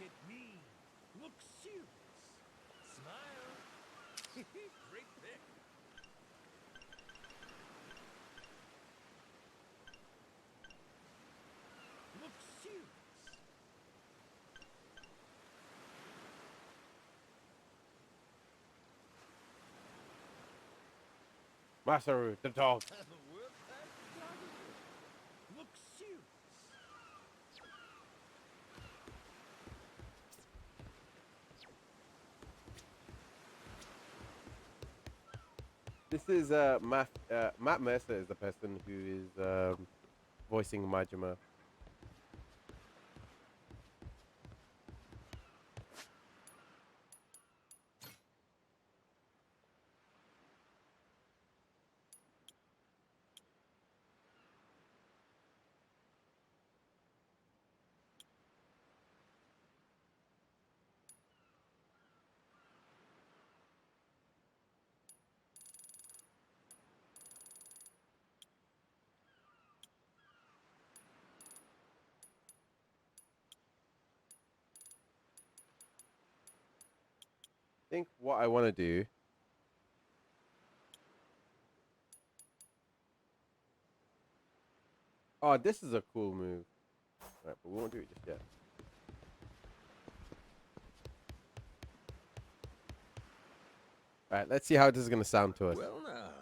at me. Look serious. Smile. Great pick. Look serious. Masaru, the dog. World-class photographer. Look serious. This is Matt Mercer is the person who is voicing Majima. I think what I want to do. Oh, this is a cool move. Right, but we won't do it just yet. All right, let's see how this is gonna sound to us. Well now,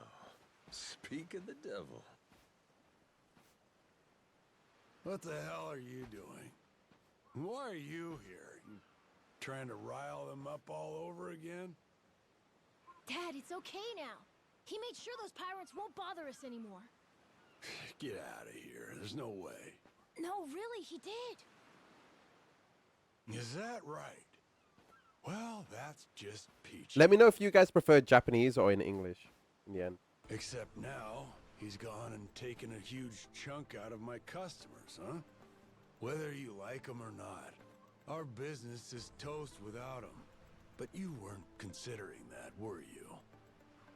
speak of the devil. What the hell are you doing? Why are you here? You trying to rile them up all over again? Dad, it's okay now. He made sure those pirates won't bother us anymore. Get out of here. There's no way. No, really, he did. Is that right? Well, that's just peachy. Let me know if you guys prefer Japanese or in English in the end. Except now, he's gone and taken a huge chunk out of my customers, huh? Whether you like them or not, our business is toast without him. But you weren't considering that, were you?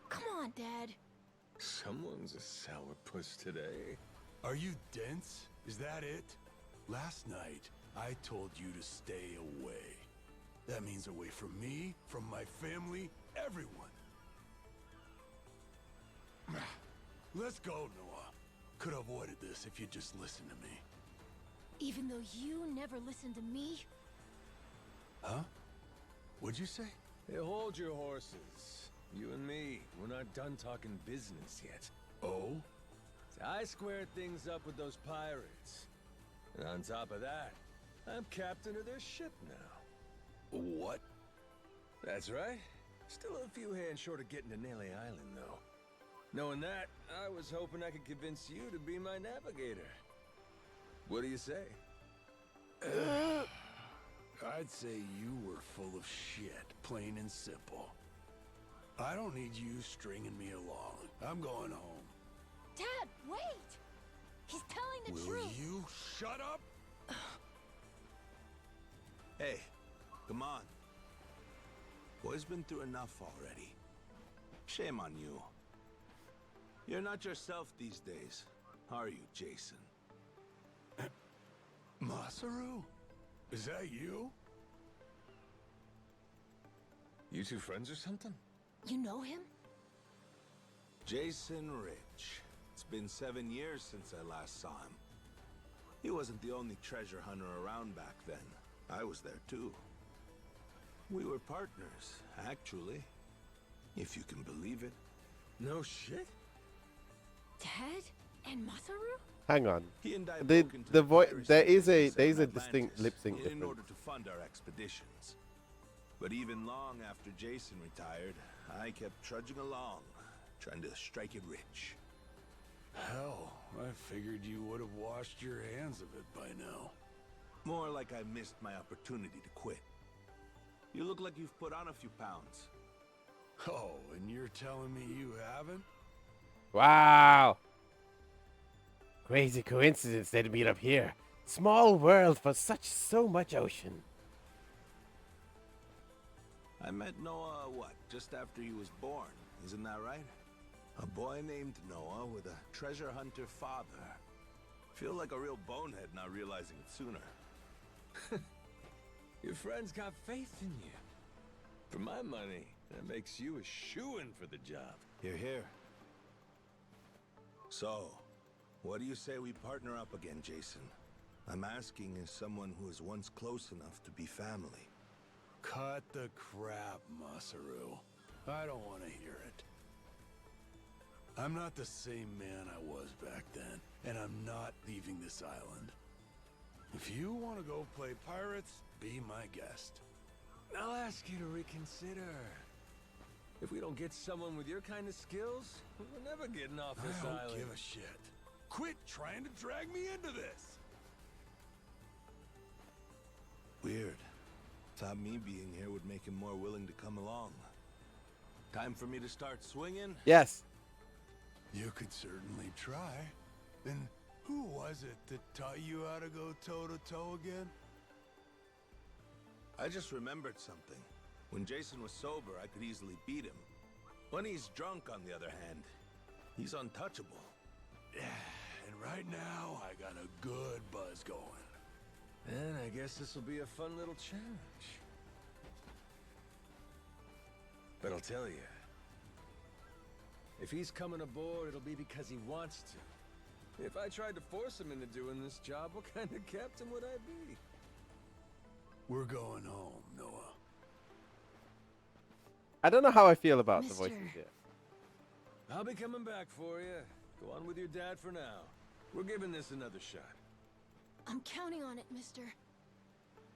Come on, Dad. Someone's a sourpuss today. Are you dense? Is that it? Last night, I told you to stay away. That means away from me, from my family, everyone. Let's go, Noah. Could have avoided this if you'd just listened to me. Even though you never listened to me? Huh? What'd you say? Hey, hold your horses. You and me, we're not done talking business yet. Oh? I squared things up with those pirates. And on top of that, I'm captain of their ship now. What? That's right. Still a few hands short of getting to Nelly Island, though. Knowing that, I was hoping I could convince you to be my navigator. What do you say? I'd say you were full of shit, plain and simple. I don't need you stringing me along. I'm going home. Dad, wait! He's telling the Will truth. you shut up? Hey, come on. Boy's been through enough already. Shame on you. You're not yourself these days, are you, Jason? Masaru? Is that you? You two friends or something? You know him? Jason Rich. It's been 7 years since I last saw him. He wasn't the only treasure hunter around back then. I was there too. We were partners, actually. If you can believe it. No shit? Dad? And Masaru? Hang on. He and I The broke into the voice piracy there is a business in distinct Atlantis lip sync in difference. order to fund our expeditions. But even long after Jason retired, I kept trudging along, trying to strike it rich. Hell, I figured you would have washed your hands of it by now. More like I missed my opportunity to quit. You look like you've put on a few pounds. Oh, and you're telling me you haven't? Wow. Crazy coincidence they'd meet up here. Small world for so much ocean. I met Noah, what, just after he was born, isn't that right? A boy named Noah with a treasure hunter father. Feel like a real bonehead not realizing it sooner. Your friends got faith in you. For my money, that makes you a shoo-in for the job. You're here. So, what do you say we partner up again, Jason? I'm asking as someone who was once close enough to be family. Cut the crap, Masaru. I don't want to hear it. I'm not the same man I was back then, and I'm not leaving this island. If you want to go play pirates, be my guest. I'll ask you to reconsider. If we don't get someone with your kind of skills, we're never getting off this I don't island. give a shit. Quit trying to drag me into this! Weird. Thought me being here would make him more willing to come along. Time for me to start swinging? Yes. You could certainly try. And who was it that taught you how to go toe-to-toe again? I just remembered something. When Jason was sober, I could easily beat him. When he's drunk, on the other hand, he's untouchable. Yeah, and right now, I got a good buzz going. And I guess this will be a fun little challenge. But I'll tell you, if he's coming aboard, it'll be because he wants to. If I tried to force him into doing this job, what kind of captain would I be? We're going home, Noah. I don't know how I feel about the Mister. voices yet. I'll be coming back for you. Go on with your dad for now. We're giving this another shot. I'm counting on it, mister.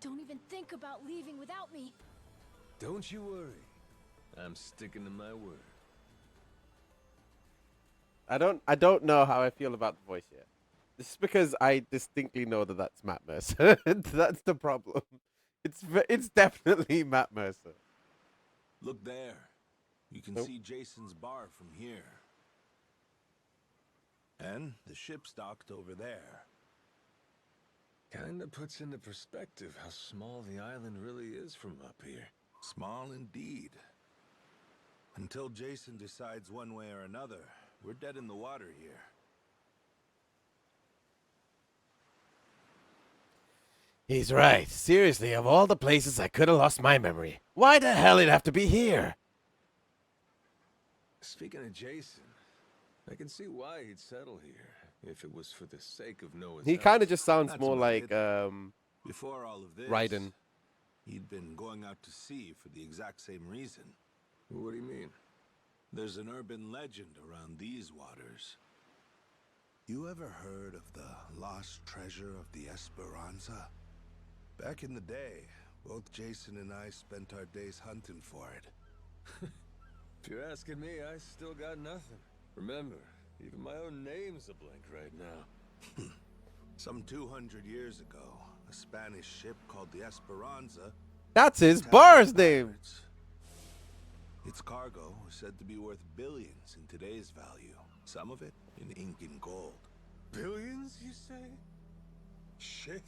Don't even think about leaving without me. Don't you worry. I'm sticking to my word. I don't know how I feel about the voice yet. This is because I distinctly know that that's Matt Mercer. That's the problem. It's definitely Matt Mercer. Look there. You can Nope. see Jason's bar from here. And the ship's docked over there. Kinda puts into perspective how small the island really is from up here. Small indeed. Until Jason decides one way or another, we're dead in the water here. He's right. Seriously, of all the places I could have lost my memory, why the hell it'd have to be here? Speaking of Jason, I can see why he'd settle here if it was for the sake of Noah's He health. kind of just sounds That's more about like it. Before all of this, Raiden. he'd been going out to sea for the exact same reason. What do you mean? There's an urban legend around these waters. You ever heard of the lost treasure of the Esperanza? Back in the day, both Jason and I spent our days hunting for it. If you're asking me, I still got nothing. Remember, even my own name's a blank right now. Some 200 years ago, a Spanish ship called the Esperanza That's his attacked bar's the name. pirates. Its cargo was said to be worth billions in today's value, some of it in ink and gold. Billions, you say? Shit.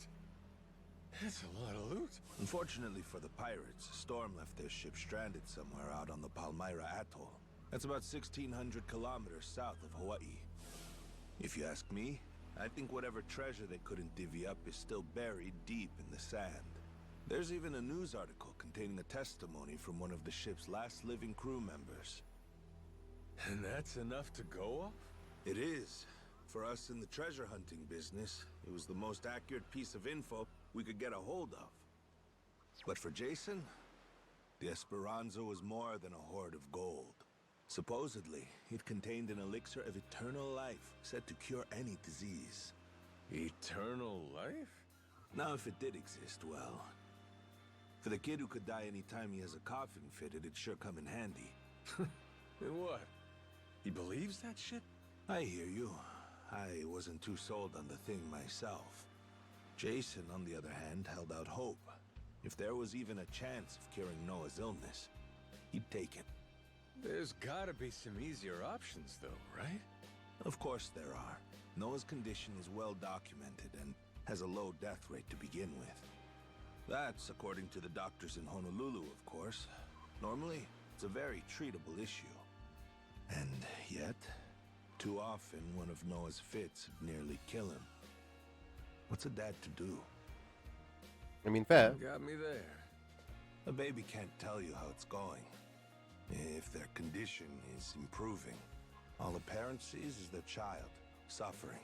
That's a lot of loot. Unfortunately for the pirates, a storm left their ship stranded somewhere out on the Palmyra Atoll. That's about 1,600 kilometers south of Hawaii. If you ask me, I think whatever treasure they couldn't divvy up is still buried deep in the sand. There's even a news article containing a testimony from one of the ship's last living crew members. And that's enough to go off? It is. For us in the treasure hunting business, it was the most accurate piece of info we could get a hold of. But for Jason, the Esperanza was more than a hoard of gold. Supposedly, it contained an elixir of eternal life, said to cure any disease. Eternal life? Now, if it did exist, well, for the kid who could die any time he has a coffin fitted, it'd sure come in handy. And what? He believes that shit? I hear you. I wasn't too sold on the thing myself. Jason, on the other hand, held out hope. If there was even a chance of curing Noah's illness, he'd take it. There's gotta be some easier options, though, right? Of course there are. Noah's condition is well documented and has a low death rate to begin with. That's according to the doctors in Honolulu, of course. Normally, it's a very treatable issue. And yet, too often one of Noah's fits would nearly kill him. What's a dad to do? I mean, fair. Got me there. A baby can't tell you how it's going. If their condition is improving, all the parent sees is their child suffering.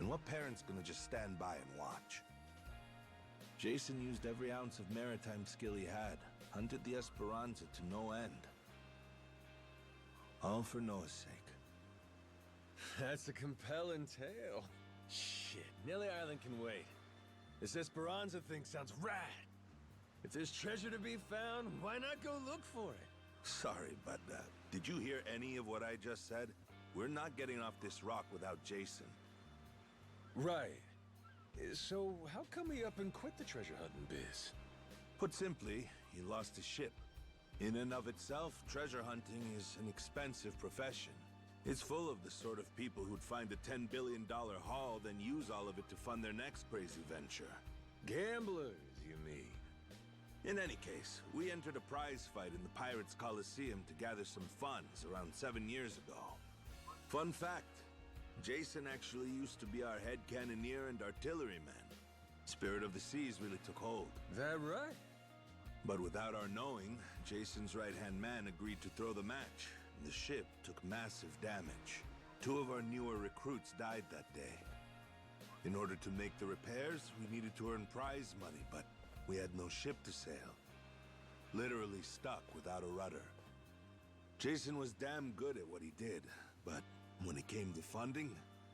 And what parent's gonna just stand by and watch? Jason used every ounce of maritime skill he had, hunted the Esperanza to no end. All for Noah's sake. That's a compelling tale. Shit, Nelly Island can wait. This Esperanza thing sounds rad. If there's treasure to be found, why not go look for it? Sorry, but did you hear any of what I just said? We're not getting off this rock without Jason. Right. So how come he up and quit the treasure hunting biz? Put simply, he lost his ship. In and of itself, treasure hunting is an expensive profession. It's full of the sort of people who'd find a $10 billion haul, then use all of it to fund their next crazy venture. Gamblers, you mean? In any case, we entered a prize fight in the Pirates Coliseum to gather some funds around 7 years ago. Fun fact, Jason actually used to be our head cannoneer and artilleryman. Spirit of the Seas really took hold. That right? But without our knowing, Jason's right-hand man agreed to throw the match. The ship took massive damage. 2 of our newer recruits died that day. In order to make the repairs, we needed to earn prize money, but we had no ship to sail. Literally stuck without a rudder. Jason was damn good at what he did, but when it came to funding,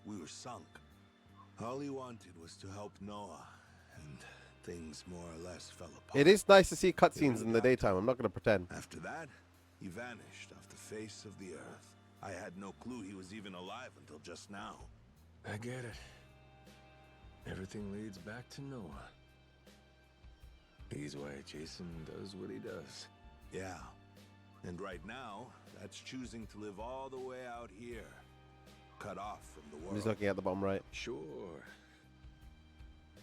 we were sunk. All he wanted was to help Noah, and things more or less fell apart. It is nice to see cutscenes in the daytime. I'm not going to pretend. After that, he vanished off the face of the earth. I had no clue he was even alive until just now. I get it. Everything leads back to Noah. He's why Jason does what he does. Yeah. And right now, that's choosing to live all the way out here. Cut off from the world. I'm just looking at the bottom right. Sure.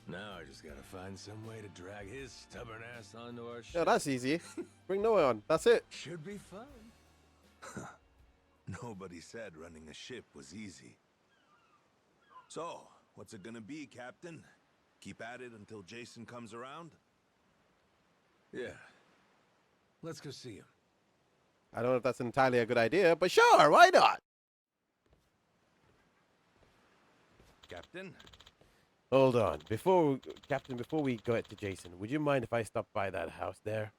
Now I just gotta find some way to drag his stubborn ass onto our ship. Yeah, that's easy. Bring Noah on. That's it. Should be fun. Nobody said running a ship was easy. So, what's it gonna be, Captain? Keep at it until Jason comes around? Yeah. Let's go see him. I don't know if that's entirely a good idea, but sure, why not? Captain? Hold on. Captain, before we go to Jason, would you mind if I stop by that house there?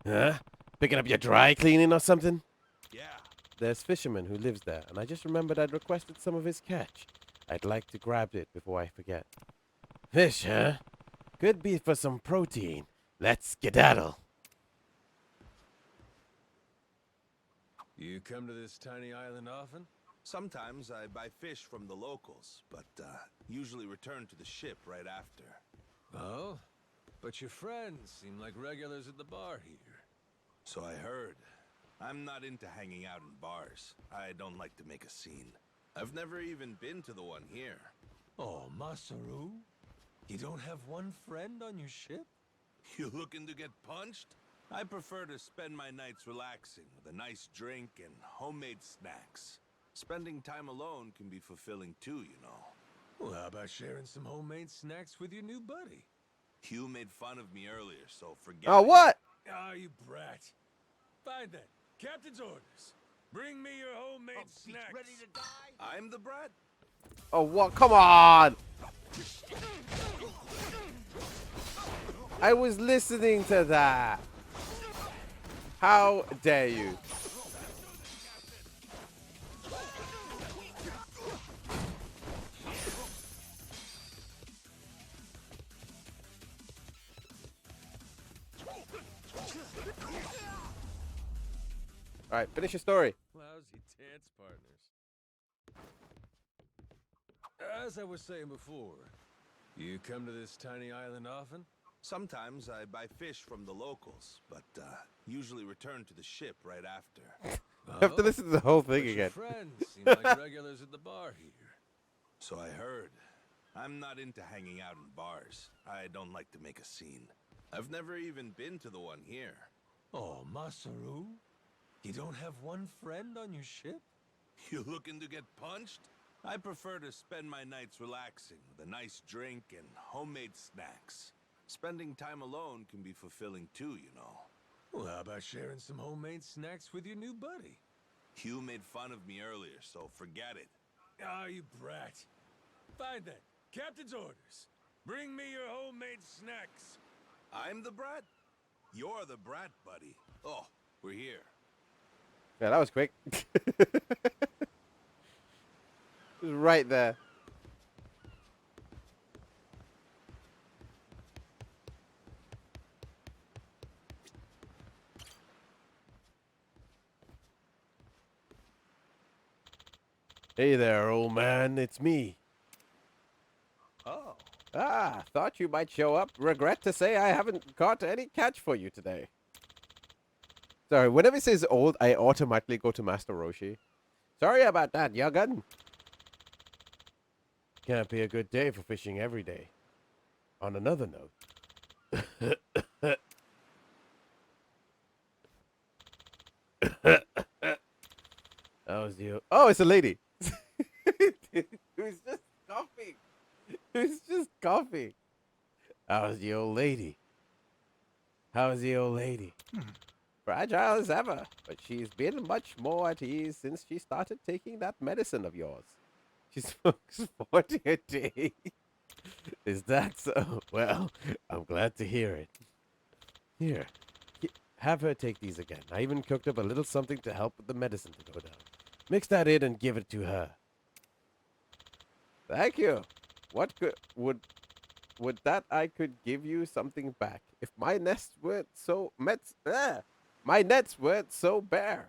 Huh? Picking up your dry cleaning or something? Yeah. There's fisherman who lives there, and I just remembered I'd requested some of his catch. I'd like to grab it before I forget. Fish, huh? Could be for some protein. Let's skedaddle. You come to this tiny island often? Sometimes I buy fish from the locals, but usually return to the ship right after. Oh? But your friends seem like regulars at the bar here. So I heard. I'm not into hanging out in bars. I don't like to make a scene. I've never even been to the one here. Oh, Masaru? You don't have one friend on your ship? You looking to get punched? I prefer to spend my nights relaxing with a nice drink and homemade snacks. Spending time alone can be fulfilling too, you know. Well, how about sharing some homemade snacks with your new buddy? You made fun of me earlier, so forget Oh, it. what? Ah, you brat. Fine then. Captain's orders. Bring me your homemade snacks. Ready to die? I'm the brat? Oh, what? Come on! I was listening to that. How dare you? All right, finish your story. Lousy dance partners. As I was saying before, you come to this tiny island often? Sometimes I buy fish from the locals, but usually return to the ship right after. I have to listen to the whole thing But again. your friends seem like regulars at the bar here. So I heard. I'm not into hanging out in bars. I don't like to make a scene. I've never even been to the one here. Oh, Masaru? You don't have one friend on your ship? You looking to get punched? I prefer to spend my nights relaxing with a nice drink and homemade snacks. Spending time alone can be fulfilling too, you know. Well, how about sharing some homemade snacks with your new buddy? Hugh made fun of me earlier, so forget it. Ah, you brat. Fine then. Captain's orders. Bring me your homemade snacks. I'm the brat? You're the brat, buddy. Oh, we're here. Yeah, that was quick. It was right there. Hey there, old man. It's me. Oh. Ah, thought you might show up. Regret to say I haven't got any catch for you today. Sorry, whenever it says old, I automatically go to Master Roshi. Sorry about that, young'un. Can't be a good day for fishing every day. On another note. How's you? Oh, it's a lady. Who's just coughing. Who's just coughing. How's the old lady? How's the old lady? Fragile as ever, but she's been much more at ease since she started taking that medicine of yours. She smokes 40 a day. Is that so? Well, I'm glad to hear it. Here, have her take these again. I even cooked up a little something to help with the medicine to go down. Mix that in and give it to her. Thank you. What would that I could give you something back if my nets weren't so my nets weren't so bare.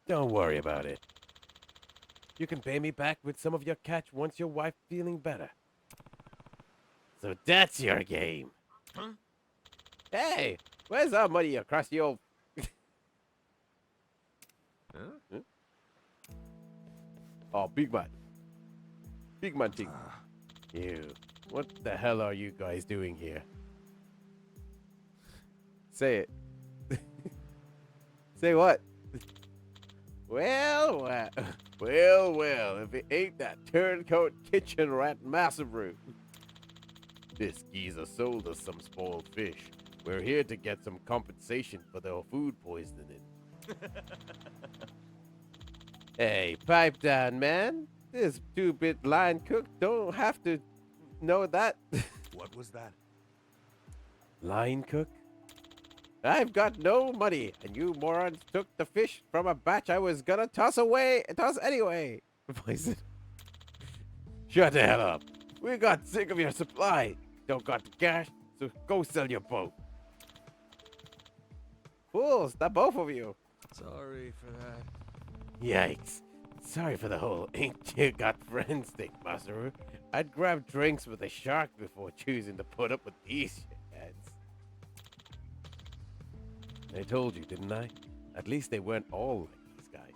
Don't worry about it. You can pay me back with some of your catch once your wife's feeling better. So that's your game. Huh? Hey, where's our money across the old... Huh? Oh, big man. Big man thing. You. What the hell are you guys doing here? Say it. Say what? Well, if it ain't that turncoat kitchen rat Masaru. This geezer sold us some spoiled fish. We're here to get some compensation for their food poisoning. Hey, pipe down, man. This two-bit line cook don't have to know that. What was that? Line cook? I've got no money, and you morons took the fish from a batch I was gonna toss anyway. Poison. Shut the hell up. We got sick of your supply. Don't got the cash, so go sell your boat. Fools, the both of you. Sorry for that. Yikes. Sorry for the whole ain't you got friends thing, Masaru. I'd grab drinks with a shark before choosing to put up with these shitheads. I told you, didn't I? At least they weren't all like these guys.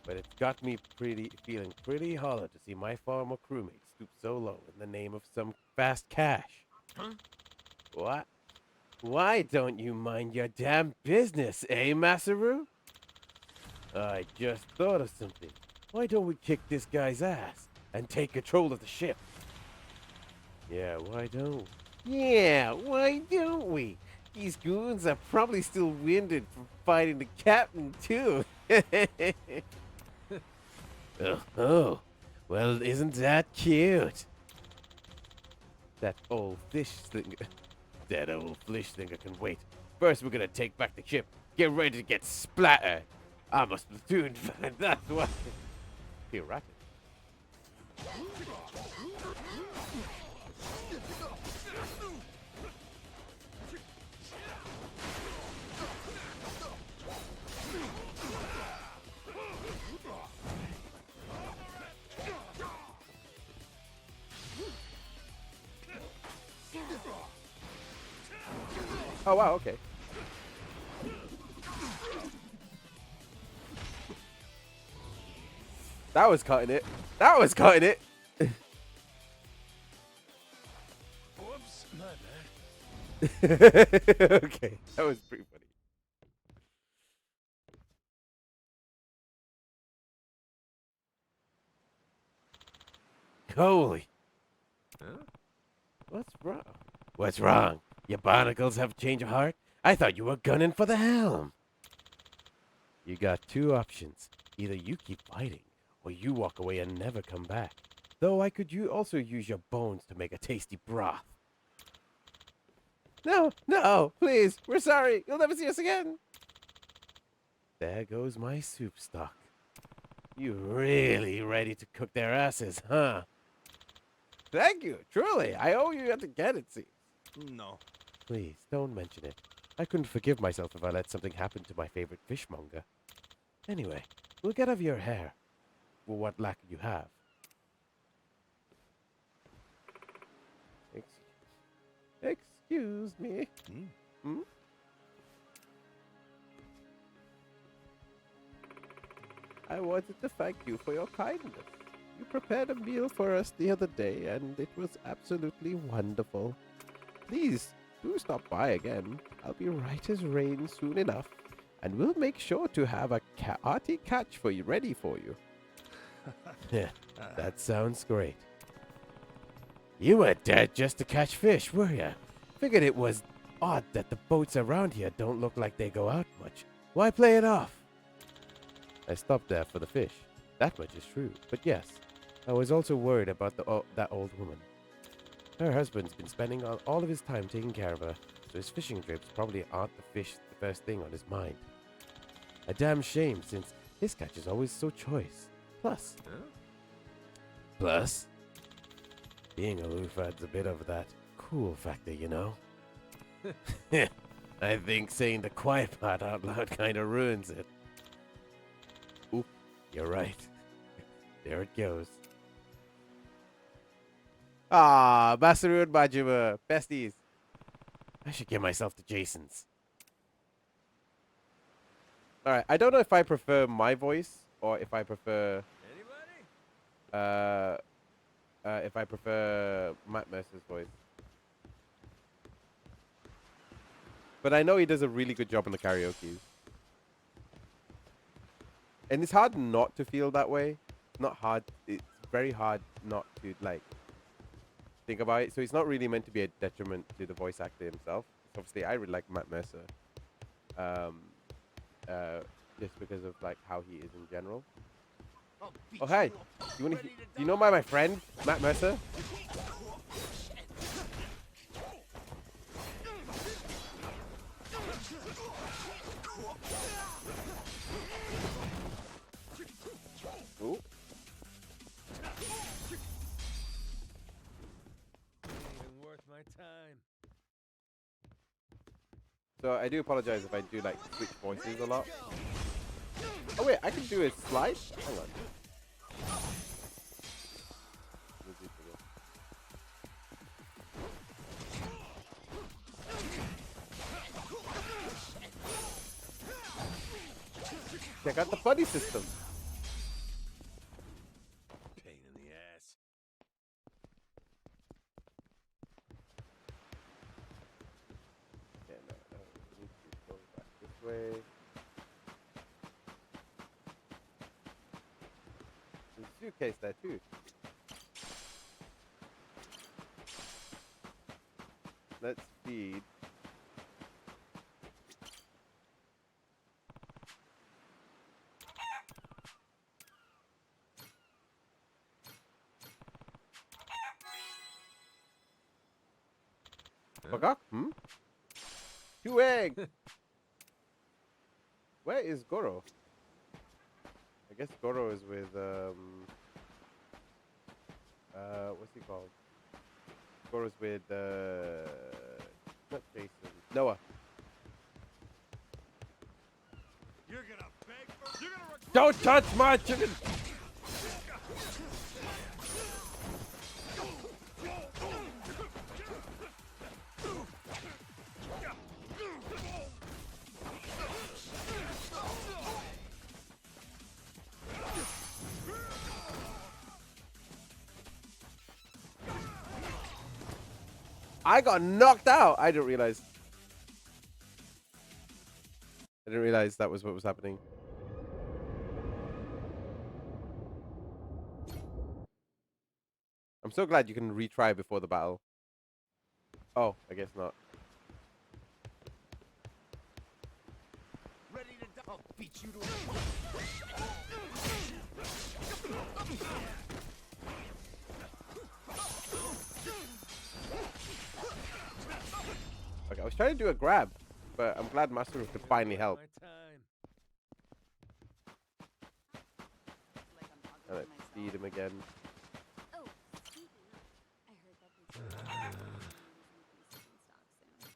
But it's got me feeling pretty hollow to see my former crewmate stoop so low in the name of some fast cash. Huh? What? Why don't you mind your damn business, eh, Masaru? I just thought of something. Why don't we kick this guy's ass and take control of the ship? Yeah, why don't? Yeah, why don't we? These goons are probably still winded from fighting the captain, too. Oh, well, isn't that cute? That old fish slinger. That old fish slinger can wait. First, we're gonna take back the ship. Get ready to get splattered. I'm a platoon fan, that's why. Erratic. Oh, wow, okay. That was cutting it. That was cutting it. Whoops, my bad. Okay, that was pretty funny. holy. Huh? What's wrong? What's wrong? Your barnacles have change of heart? I thought you were gunning for the helm. You got two options. Either you keep fighting, or you walk away and never come back. Though I could also use your bones to make a tasty broth. No, no, please, we're sorry. You'll never see us again. There goes my soup stock. You really ready to cook their asses, huh? Thank you, truly. I owe you to get it, see. No. Please, don't mention it. I couldn't forgive myself if I let something happen to my favorite fishmonger. Anyway, we'll get off your hair. For what lack you have. Excuse me. Hmm? I wanted to thank you for your kindness. You prepared a meal for us the other day, and it was absolutely wonderful. Please, do stop by again. I'll be right as rain soon enough, and we'll make sure to have a hearty catch for you ready for you. Yeah, that sounds great. You weren't dead just to catch fish, were ya? Figured it was odd that the boats around here don't look like they go out much. Why play it off? I stopped there for the fish. That much is true. But yes, I was also worried about that old woman. Her husband's been spending all of his time taking care of her, so his fishing trips probably aren't the first thing on his mind. A damn shame, since his catch is always so choice. Plus, being aloof adds a bit of that cool factor, you know? I think saying the quiet part out loud kind of ruins it. Oop, you're right. There it goes. Ah, Masaru and Majima, besties. I should get myself to Jason's. Alright, I don't know if I prefer my voice or if I prefer... Anybody? If I prefer Matt Mercer's voice. But I know he does a really good job on the karaoke. And it's hard not to feel that way. It's not hard. It's very hard not to, like, think about it. So it's not really meant to be a detriment to the voice actor himself. Obviously, I really like Matt Mercer. Just because of, like, how he is in general. Oh, hey. Do you know my friend, Matt Mercer? Ooh. Even worth my time. So I do apologize if I do, like, switch voices a lot. Oh wait, I can do a slide? Hang on. Check out the buddy system. Pain in the ass. Yeah, no, we need to go back this way. There's a suitcase there too. Let's feed. Bagak? Hmm? 2 eggs! Where is Goro? I guess Goro is with, what's he called? Goro's with, not Jason. Noah. You're gonna beg for... You're gonna regret... Don't touch my chicken! I got knocked out! I didn't realize. I didn't realize that was what was happening. I'm so glad you can retry before the battle. Oh, I guess not. Ready to die? I'll beat you to Okay, I was trying to do a grab, but I'm glad Masaru could finally help. My time. And let's feed him again. Oh, speaking of, I heard that these are using pieces in stock soon.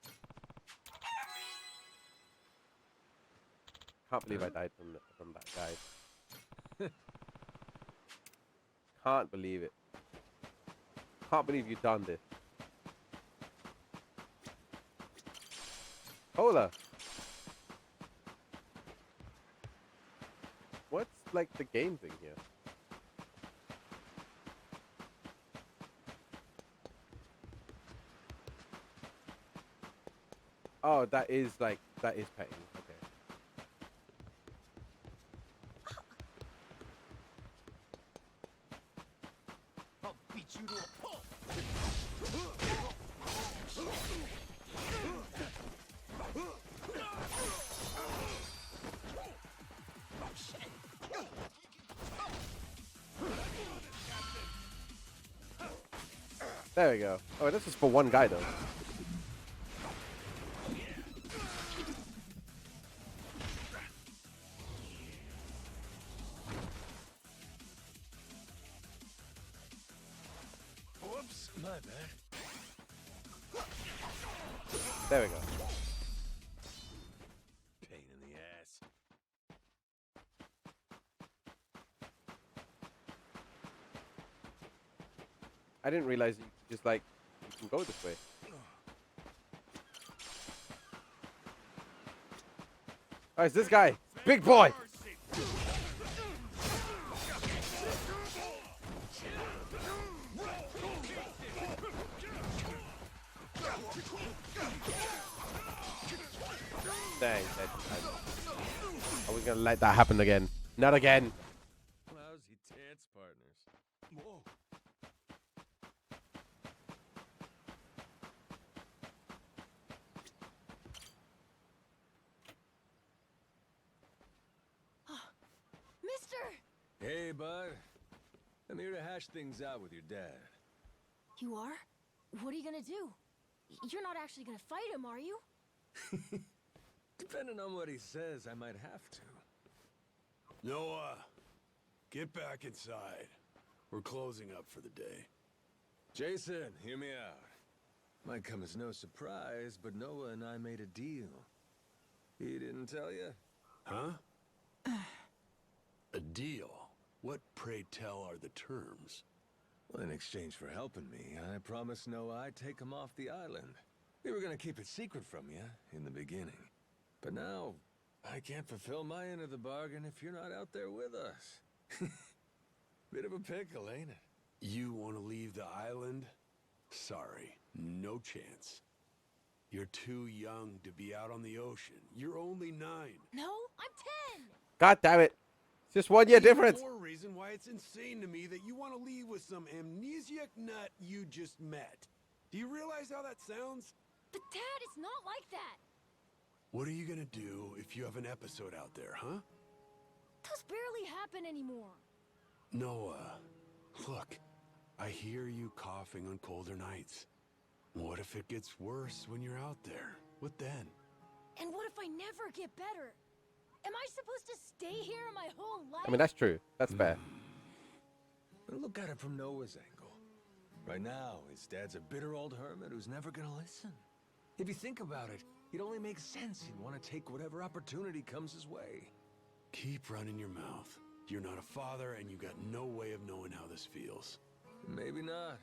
Can't believe I died from that guy. Can't believe it. Can't believe you've done this. Hola. What's like the game thing here? Oh, that is petting. Okay. I'll beat you to a pulp. There we go. Oh, this is for one guy though. Whoops, my bad. There we go. Pain in the ass. I didn't realize you just like you can go this way. Oh, it's this guy. Big boy. Dang, I was gonna let that happen again. Not again. Lousy dance partners. Whoa. Mister! Hey, bud. I'm here to hash things out with your dad. You are? What are you gonna do? You're not actually gonna fight him, are you? Depending on what he says, I might have to. Noah, get back inside. We're closing up for the day. Jason, hear me out. Might come as no surprise, but Noah and I made a deal. He didn't tell you? Huh? A deal? What, pray tell, are the terms? Well, in exchange for helping me, I promised Noah I'd take him off the island. We were gonna keep it secret from you in the beginning. But now, I can't fulfill my end of the bargain if you're not out there with us. Bit of a pickle, ain't it? You want to leave the island? Sorry, no chance. You're too young to be out on the ocean. You're only 9. No, I'm 10! God damn it. It's just 1 year Even difference. more reason why it's insane to me that you want to leave with some amnesiac nut you just met. Do you realize how that sounds? But Dad, it's not like that! What are you gonna do if you have an episode out there, huh? Those barely happen anymore. Noah, look, I hear you coughing on colder nights. What if it gets worse when you're out there? What then? And what if I never get better? Am I supposed to stay here my whole life? I mean, that's true. That's fair. But look at it from Noah's angle. Right now, his dad's a bitter old hermit who's never gonna listen. If you think about it, it only makes sense he'd want to take whatever opportunity comes his way. Keep running your mouth. You're not a father, and you got no way of knowing how this feels. Maybe not.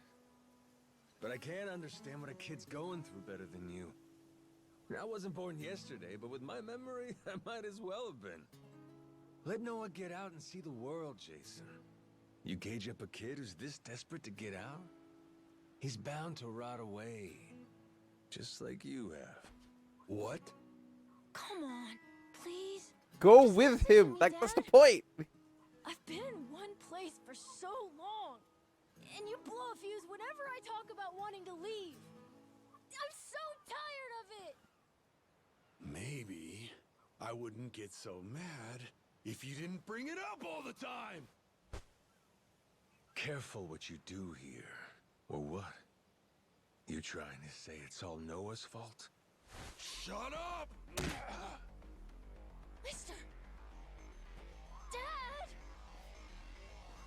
But I can't understand what a kid's going through better than you. I wasn't born yesterday, but with my memory, I might as well have been. Let Noah get out and see the world, Jason. You gauge up a kid who's this desperate to get out? He's bound to rot away. Just like you have. What? Come on, please. Go Just with listen to him. me, Like, that's the Dad. point. I've been in one place for so long. And and you blow a fuse whenever I talk about wanting to leave. I'm so tired of it! Maybe I wouldn't get so mad if you didn't bring it up all the time! Careful what you do here. Or what? You trying to say it's all Noah's fault? Shut up! Mister! Dad!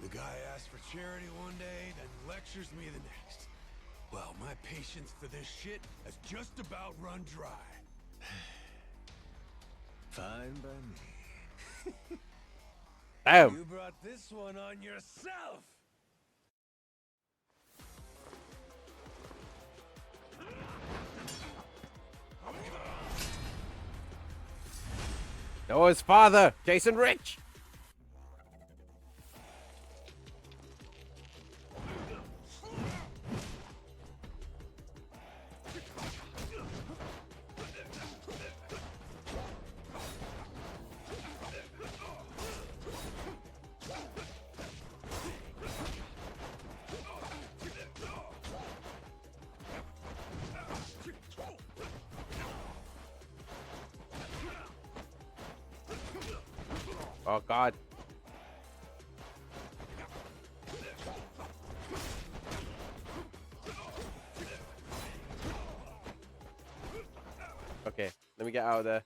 The guy asks for charity one day, then lectures me the next. Well, my patience for this shit has just about run dry. Fine by me. Damn. You brought this one on yourself! Noah's father, Jason Rich. Oh God. Okay, let me get out of there.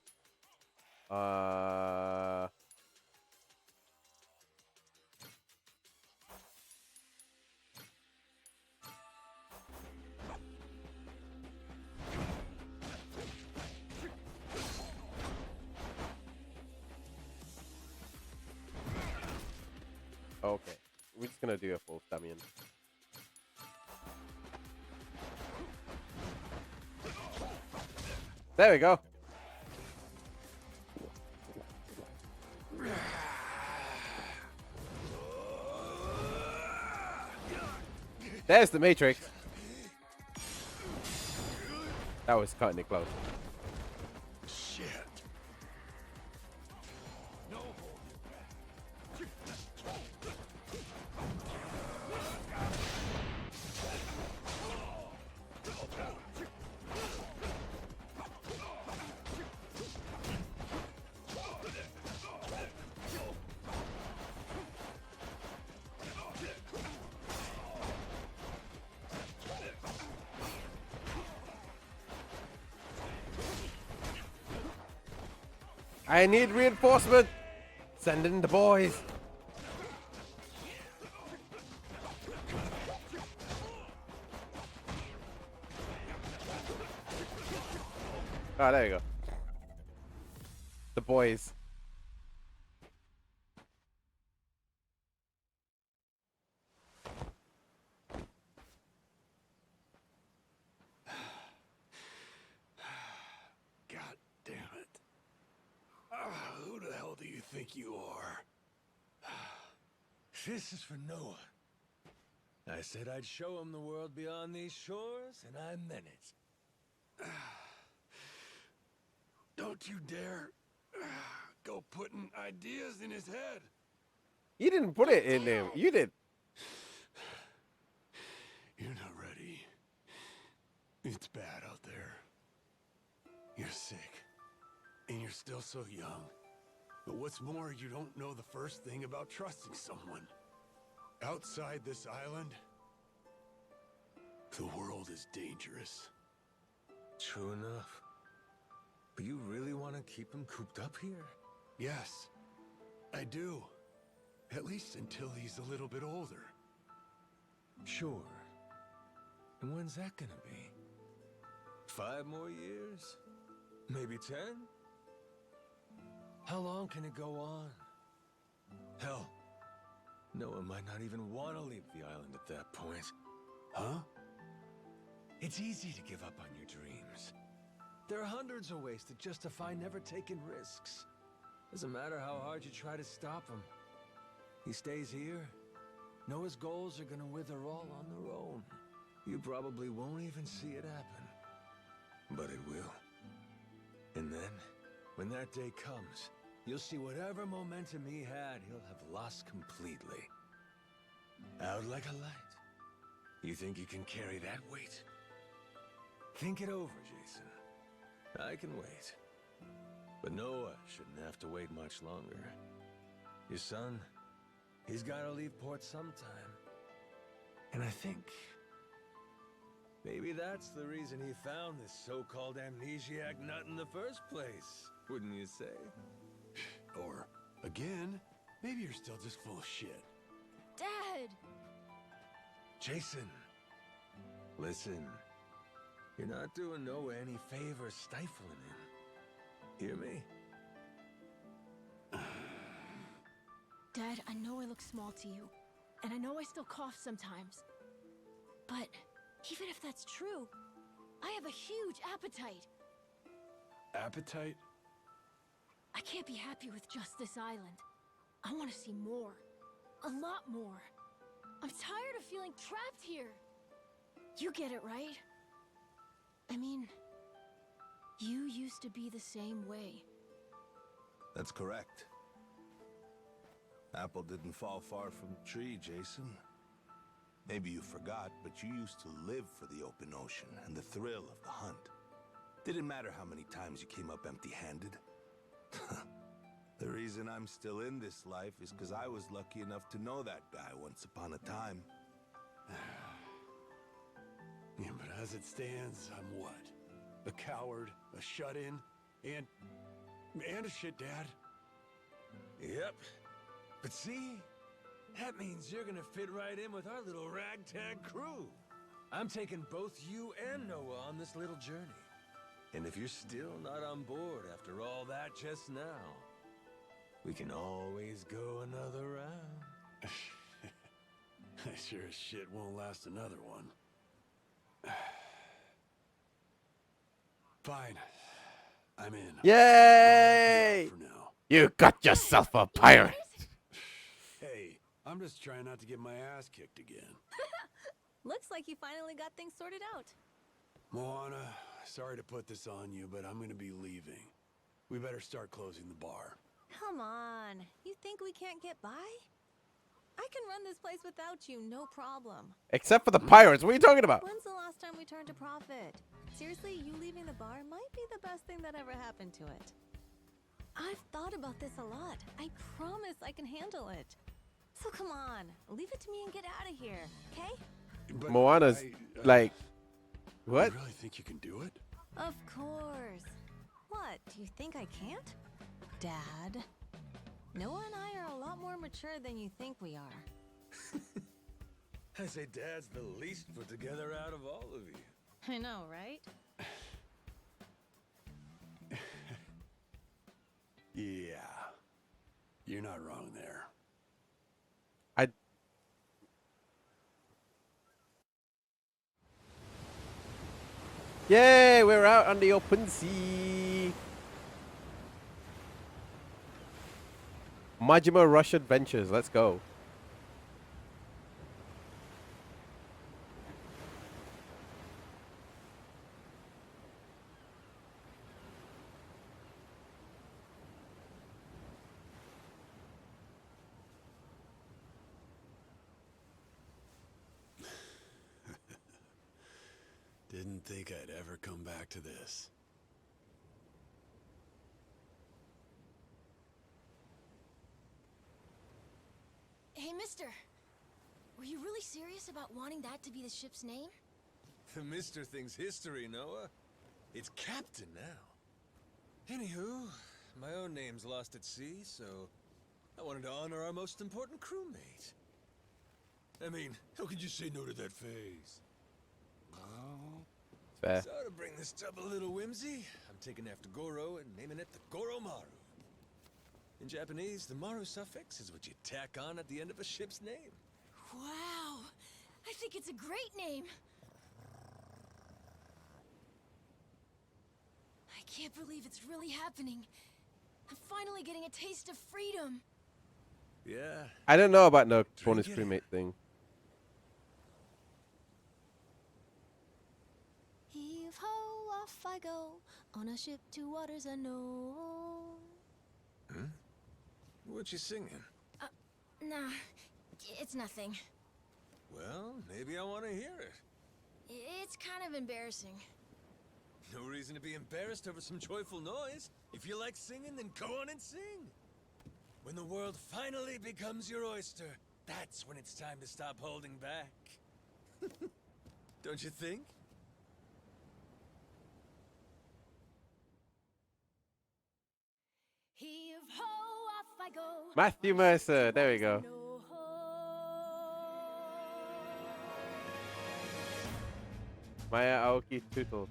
Okay, we're just gonna do a full stamina. There we go. There's the Matrix. That was cutting it close. Shit. No. I need reinforcement. Send in the boys. Oh, there you go. The boys. God damn it. Who the hell do you think you are? This is for Noah. I said I'd show him the world beyond these shores, and I meant it. Don't you dare go putting ideas in his head. You didn't put it in him. You did. You're not ready. It's bad out there. You're sick. And you're still so young. But what's more, you don't know the first thing about trusting someone. Outside this island, the world is dangerous. True enough. But you really want to keep him cooped up here? Yes, I do. At least until he's a little bit older. Sure. And when's that gonna be? 5 more years? Maybe 10? How long can it go on? Hell, Noah might not even want to leave the island at that point. Huh? It's easy to give up on your dreams. There are hundreds of ways to justify never taking risks. Doesn't matter how hard you try to stop him. He stays here. Noah's goals are gonna wither all on their own. You probably won't even see it happen. But it will. And then, when that day comes, you'll see whatever momentum he had, he'll have lost completely. Out like a light. You think you can carry that weight? Think it over, Jason. I can wait. But Noah shouldn't have to wait much longer. Your son, he's gotta leave port sometime. And I think maybe that's the reason he found this so-called amnesiac nut in the first place, wouldn't you say? Or, again, maybe you're still just full of shit. Dad! Jason, listen. You're not doing Noah any favors stifling him. Hear me? Dad, I know I look small to you, and I know I still cough sometimes. But even if that's true, I have a huge appetite. Appetite? I can't be happy with just this island. I want to see more. A lot more. I'm tired of feeling trapped here. You get it, right? I mean, you used to be the same way. That's correct. Apple didn't fall far from the tree, Jason. Maybe you forgot, but you used to live for the open ocean and the thrill of the hunt. Didn't matter how many times you came up empty-handed. The reason I'm still in this life is because I was lucky enough to know that guy once upon a time. Yeah, but as it stands, I'm what? A coward, a shut-in, and a shit dad. Yep. But see, that means you're gonna fit right in with our little ragtag crew. I'm taking both you and Noah on this little journey. And if you're still not on board after all that just now, we can always go another round. I sure as shit won't last another one. Fine. I'm in. Yay! For now. You got yourself a pirate. Hey, I'm just trying not to get my ass kicked again. Looks like you finally got things sorted out. Moana, sorry to put this on you, but I'm gonna be leaving. We better start closing the bar. Come on. You think we can't get by? I can run this place without you, no problem. Except for the pirates. What are you talking about? When's the last time we turned a profit? Seriously, you leaving the bar might be the best thing that ever happened to it. I've thought about this a lot. I promise I can handle it. So come on, leave it to me and get out of here, okay? But Moana's like, what? You really think you can do it? Of course. What, do you think I can't? Dad? Noah and I are a lot more mature than you think we are. I say Dad's the least put together out of all of you. I know, right? Yeah. You're not wrong there. Yay, we're out on the open sea. Majima Rush Adventures, let's go. Didn't think I'd ever come back to this. Hey, mister. Were you really serious about wanting that to be the ship's name? The Mister thing's history, Noah. It's Captain now. Anywho, my own name's lost at sea, so I wanted to honor our most important crewmate. I mean, how could you say no to that face? Fair. So to bring this tub a little whimsy, I'm taking after Goro and naming it the Goromaru. In Japanese, the Maru suffix is what you tack on at the end of a ship's name. Wow. I think it's a great name. I can't believe it's really happening. I'm finally getting a taste of freedom. Yeah. I don't know about no Drink bonus it. crewmate thing. Heave ho, off I go, on a ship to waters unknown. What you singing? Nah, it's nothing. Well, maybe I want to hear it. It's kind of embarrassing. No reason to be embarrassed over some joyful noise. If you like singing, then go on and sing. When the world finally becomes your oyster, that's when it's time to stop holding back. Don't you think? Heave ho, off I go. Matthew Mercer. There we go. No ho. Maya Aoki Tootle.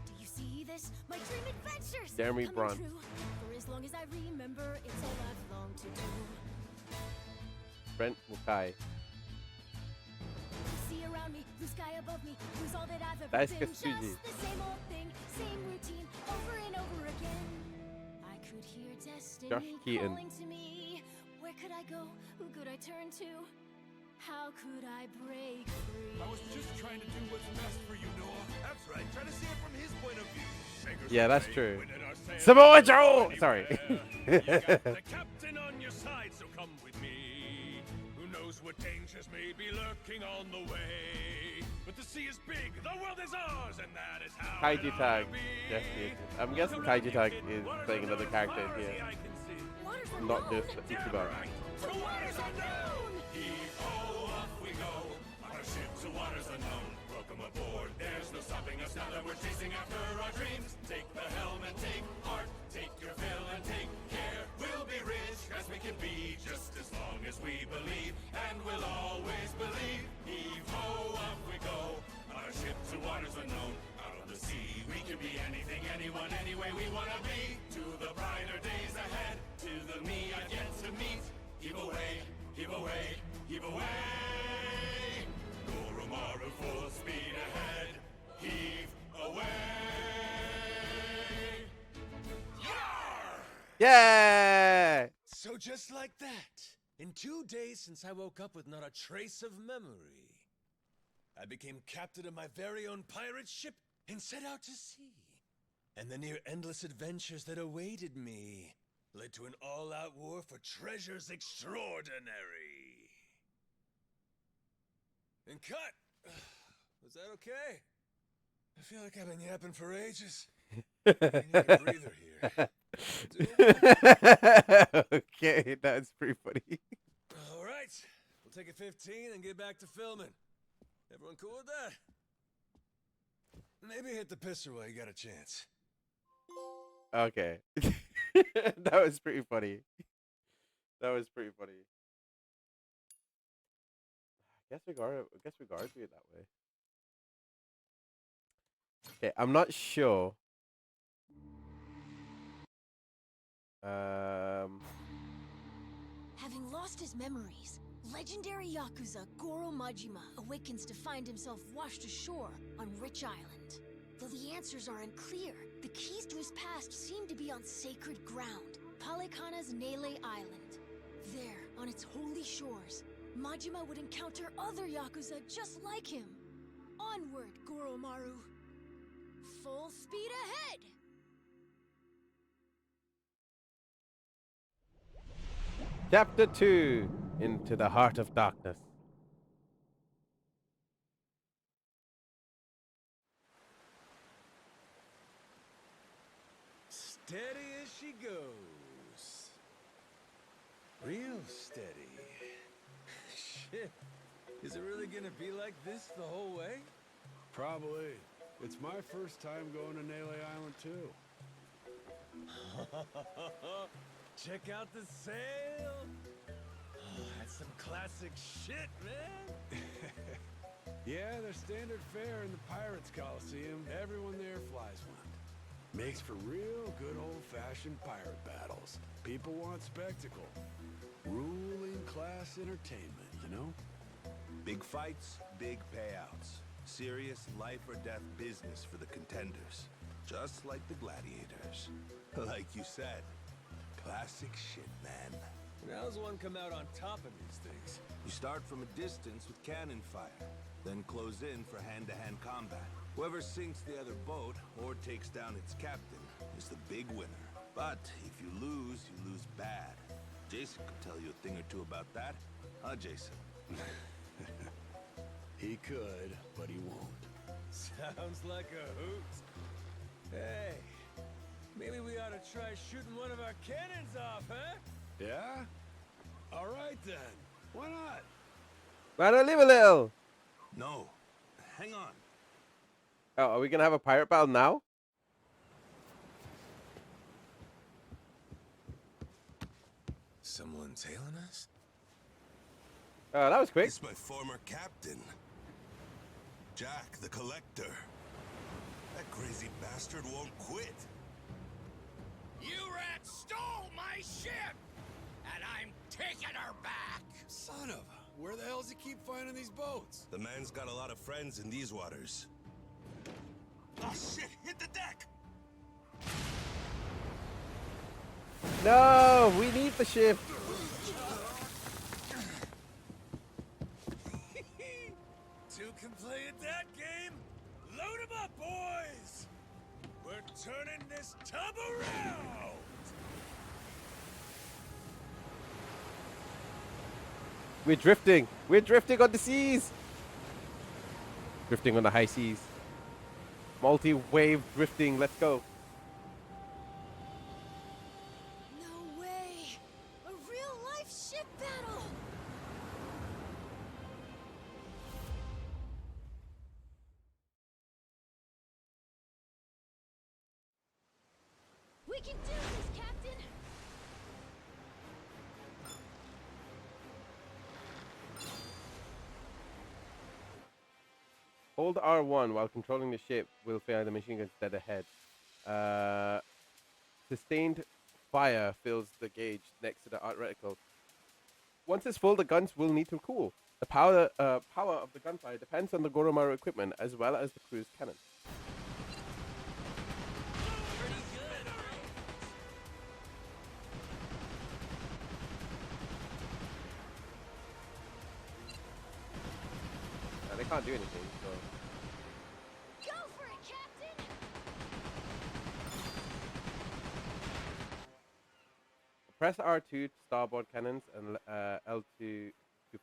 Do you see this? My dream adventures! Jeremy coming Brunt. true. For as long as I remember, it's all I've longed to do. Brent Mukai. See around me, blue sky above me, who's all that I've ever Daisuke been. Tsuji. Just the same old thing, same routine, over and over again. I could hear destiny Josh Keaton. calling to me. Where could I go? Who could I turn to? How could I break free? I was just trying to do what's best for you, Noah. That's right. Try to see it from his point of view. Fingers Yeah, that's away, true. winning our sails Samoa Joe! anywhere. Sorry. You got the captain on your side, so come with me. Who knows what dangers may be lurking on the way? But the sea is big, the world is ours, and that is how Kaiju it ought Tag. to be. Yes, yes, yes. I'm guessing Look around, Kaiju Tag kid. is Waters playing unknown another as character far as here. the eye can see. Waters Not unknown. just Damn Ichiban. right. To waters unknown. Heave-ho, off we go. On our ship to waters unknown. Welcome aboard. There's no stopping us now that we're chasing after our dreams. Take the helm and take heart. Take your fill and take care. We'll be rich as we can be, just as long as we believe, and we'll always believe. Heave-ho, off we go. On our ship to waters unknown. Out on the sea, we can be anything, anyone, any way we wanna be. To the brighter days ahead, to the me I've yet to meet. Heave away, heave away, heave away. Goromaru full speed ahead. Heave away. Yarr! Yeah! So just like that, in 2 days since I woke up with not a trace of memory, I became captain of my very own pirate ship and set out to sea. And the near endless adventures that awaited me led to an all-out war for treasures extraordinary. And cut! Was that okay? I feel like I've been yapping for ages. I need a breather here. Okay, that's pretty funny. All right, we'll take a 15 and get back to filming. Everyone cool with that? Maybe hit the pisser while you got a chance. Okay. That was pretty funny. That was pretty funny. I guess we guard do it that way. Okay, I'm not sure. Having lost his memories, legendary Yakuza Goro Majima awakens to find himself washed ashore on Rich Island. Though the answers are unclear, the keys to his past seem to be on sacred ground, Palikana's Nele Island. There, on its holy shores, Majima would encounter other Yakuza just like him. Onward, Goromaru. Full speed ahead! Chapter 2, Into the Heart of Darkness. Steady as she goes. Real steady. Shit. Is it really gonna be like this the whole way? Probably. It's my first time going to Nele Island, too. Check out the sail. Oh, that's some classic shit, man. Yeah, their standard fare in the Pirates Coliseum. Everyone there flies one. Makes for real good old-fashioned pirate battles. People want spectacle. Ruling class entertainment, you know? Big fights, big payouts. Serious life or death business for the contenders. Just like the gladiators. Like you said, classic shit, man. And how's one come out on top of these things? You start from a distance with cannon fire, then close in for hand-to-hand combat. Whoever sinks the other boat or takes down its captain is the big winner. But if you lose bad. Jason could tell you a thing or two about that. Huh, Jason? He could, but he won't. Sounds like a hoot. Hey, maybe we ought to try shooting one of our cannons off, huh? Yeah? All right then. Why not? Why don't leave a little? No. Hang on. Oh, are we gonna have a pirate battle now? Someone tailing us? Oh, that was quick. It's my former captain. Jack, the Collector. That crazy bastard won't quit. You rats stole my ship! And I'm taking her back! Son of a... Where the hell does he keep finding these boats? The man's got a lot of friends in these waters. Oh shit, hit the deck! No, we need the ship. Two can play at that game? Load 'em up, boys! We're turning this tub around! We're drifting. We're drifting on the seas. Drifting on the high seas. Multi-wave drifting. Let's go. No way! A real-life ship battle! We can do this, Captain! Hold R1 while controlling the ship will fire the machine guns dead ahead. Sustained fire fills the gauge next to the art reticle. Once it's full, the guns will need to cool. The power of the gunfire depends on the Goromaru equipment as well as the cruise cannon. They can't do anything, so... Go for it, Captain! Press R2 to starboard cannons and L2 to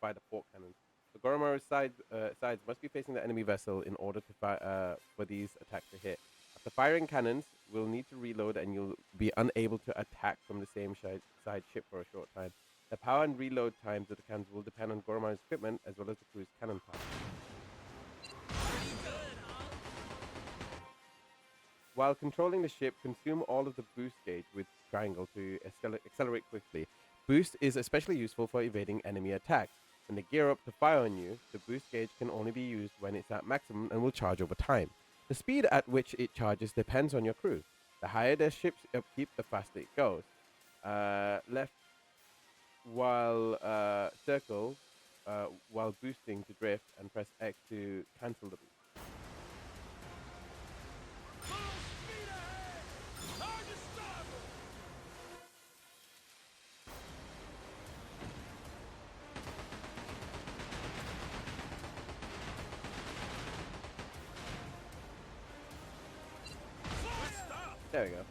fire the port cannons. The Goromaru sides must be facing the enemy vessel in order to for these attacks to hit. After firing cannons, we'll need to reload and you'll be unable to attack from the same side ship for a short time. The power and reload times of the cannons will depend on Goromaru's equipment as well as the cruise cannon power. While controlling the ship, consume all of the boost gauge with triangle to accelerate quickly. Boost is especially useful for evading enemy attacks. When they gear up to fire on you, the boost gauge can only be used when it's at maximum and will charge over time. The speed at which it charges depends on your crew. The higher the ship's upkeep, the faster it goes. Left while circle while boosting to drift and press X to cancel the boost. There we go.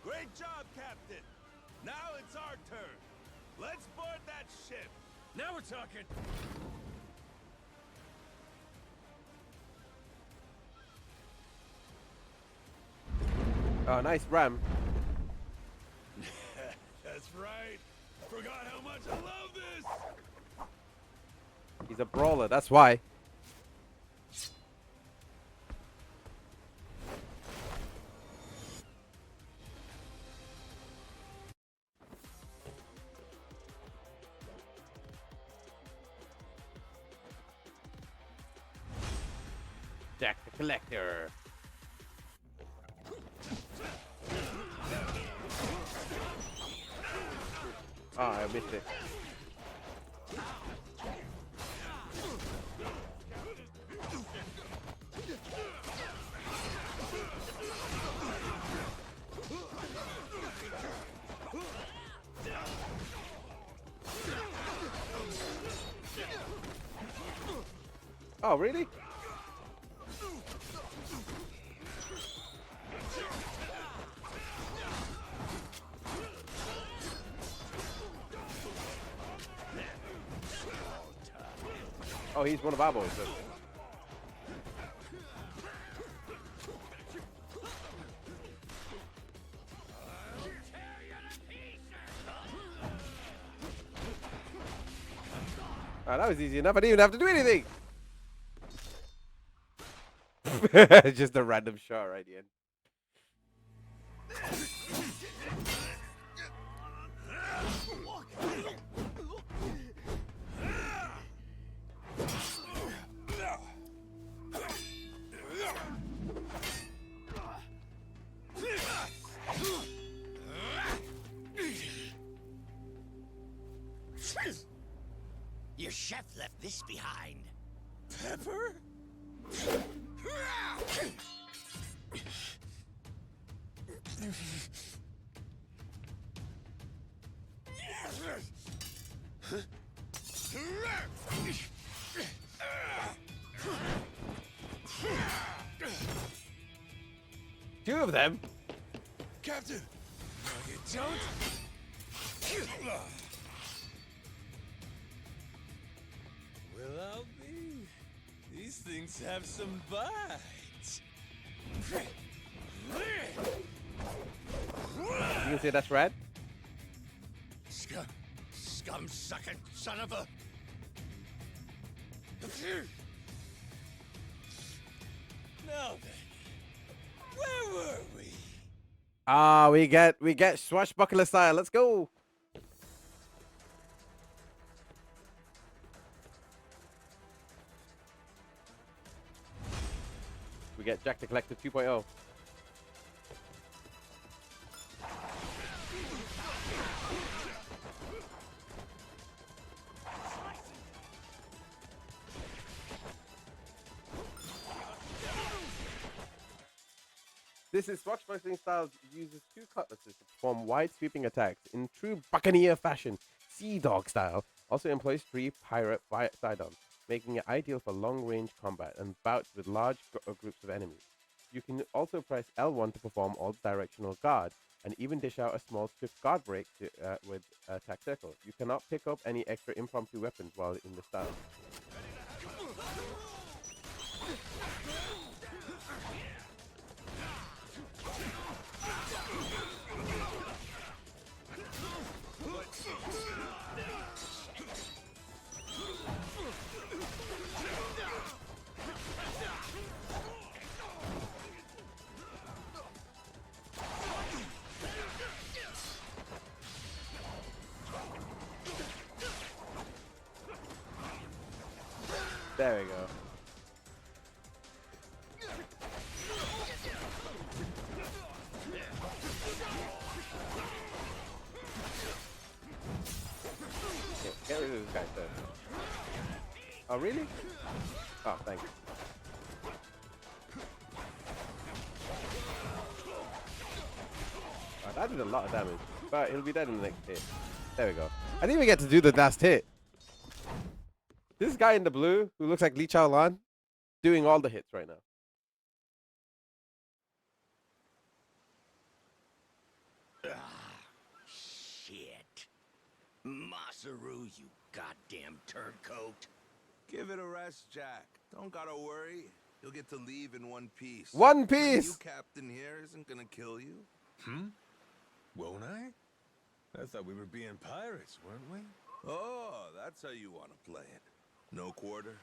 Great job, Captain! Now it's our turn. Let's board that ship. Now we're talking! Oh, nice ram. That's right. Forgot how much I love this. He's a brawler, that's why. Jack the Collector. Oh, I missed it. Oh, really? Oh, he's one of our boys. Then. Oh, that was easy enough. I didn't even have to do anything. Just a random shot right at the end. Your chef left this behind. Pepper? Two of them. Captain! You don't? Well, I'll be. These things have some bites. You can say that's red. Scum sucking son of a. Now then, where were we? Ah, we get swashbuckler style. Let's go. We get Jack the Collector 2.0. This is swashbuckling style uses two cutlasses to perform wide sweeping attacks in true buccaneer fashion, sea dog style. Also employs 3 pirate sidearms, making it ideal for long range combat and bouts with large groups of enemies. You can also press L1 to perform all directional guard, and even dish out a small swift guard break with attack circle. You cannot pick up any extra impromptu weapons while in the style. There we go. Okay, get rid of this guy first. Oh, really? Oh, thanks. Oh, that did a lot of damage, but he'll be dead in the next hit. There we go. I didn't even get to do the last hit. This guy in the blue, who looks like Lee Chao Lan, doing all the hits right now. Shit. Masaru, you goddamn turncoat. Give it a rest, Jack. Don't gotta worry. You'll get to leave in one piece. One The Piece! new captain here isn't gonna kill you. Won't I? I thought we were being pirates, weren't we? Oh, that's how you want to play it. No quarter?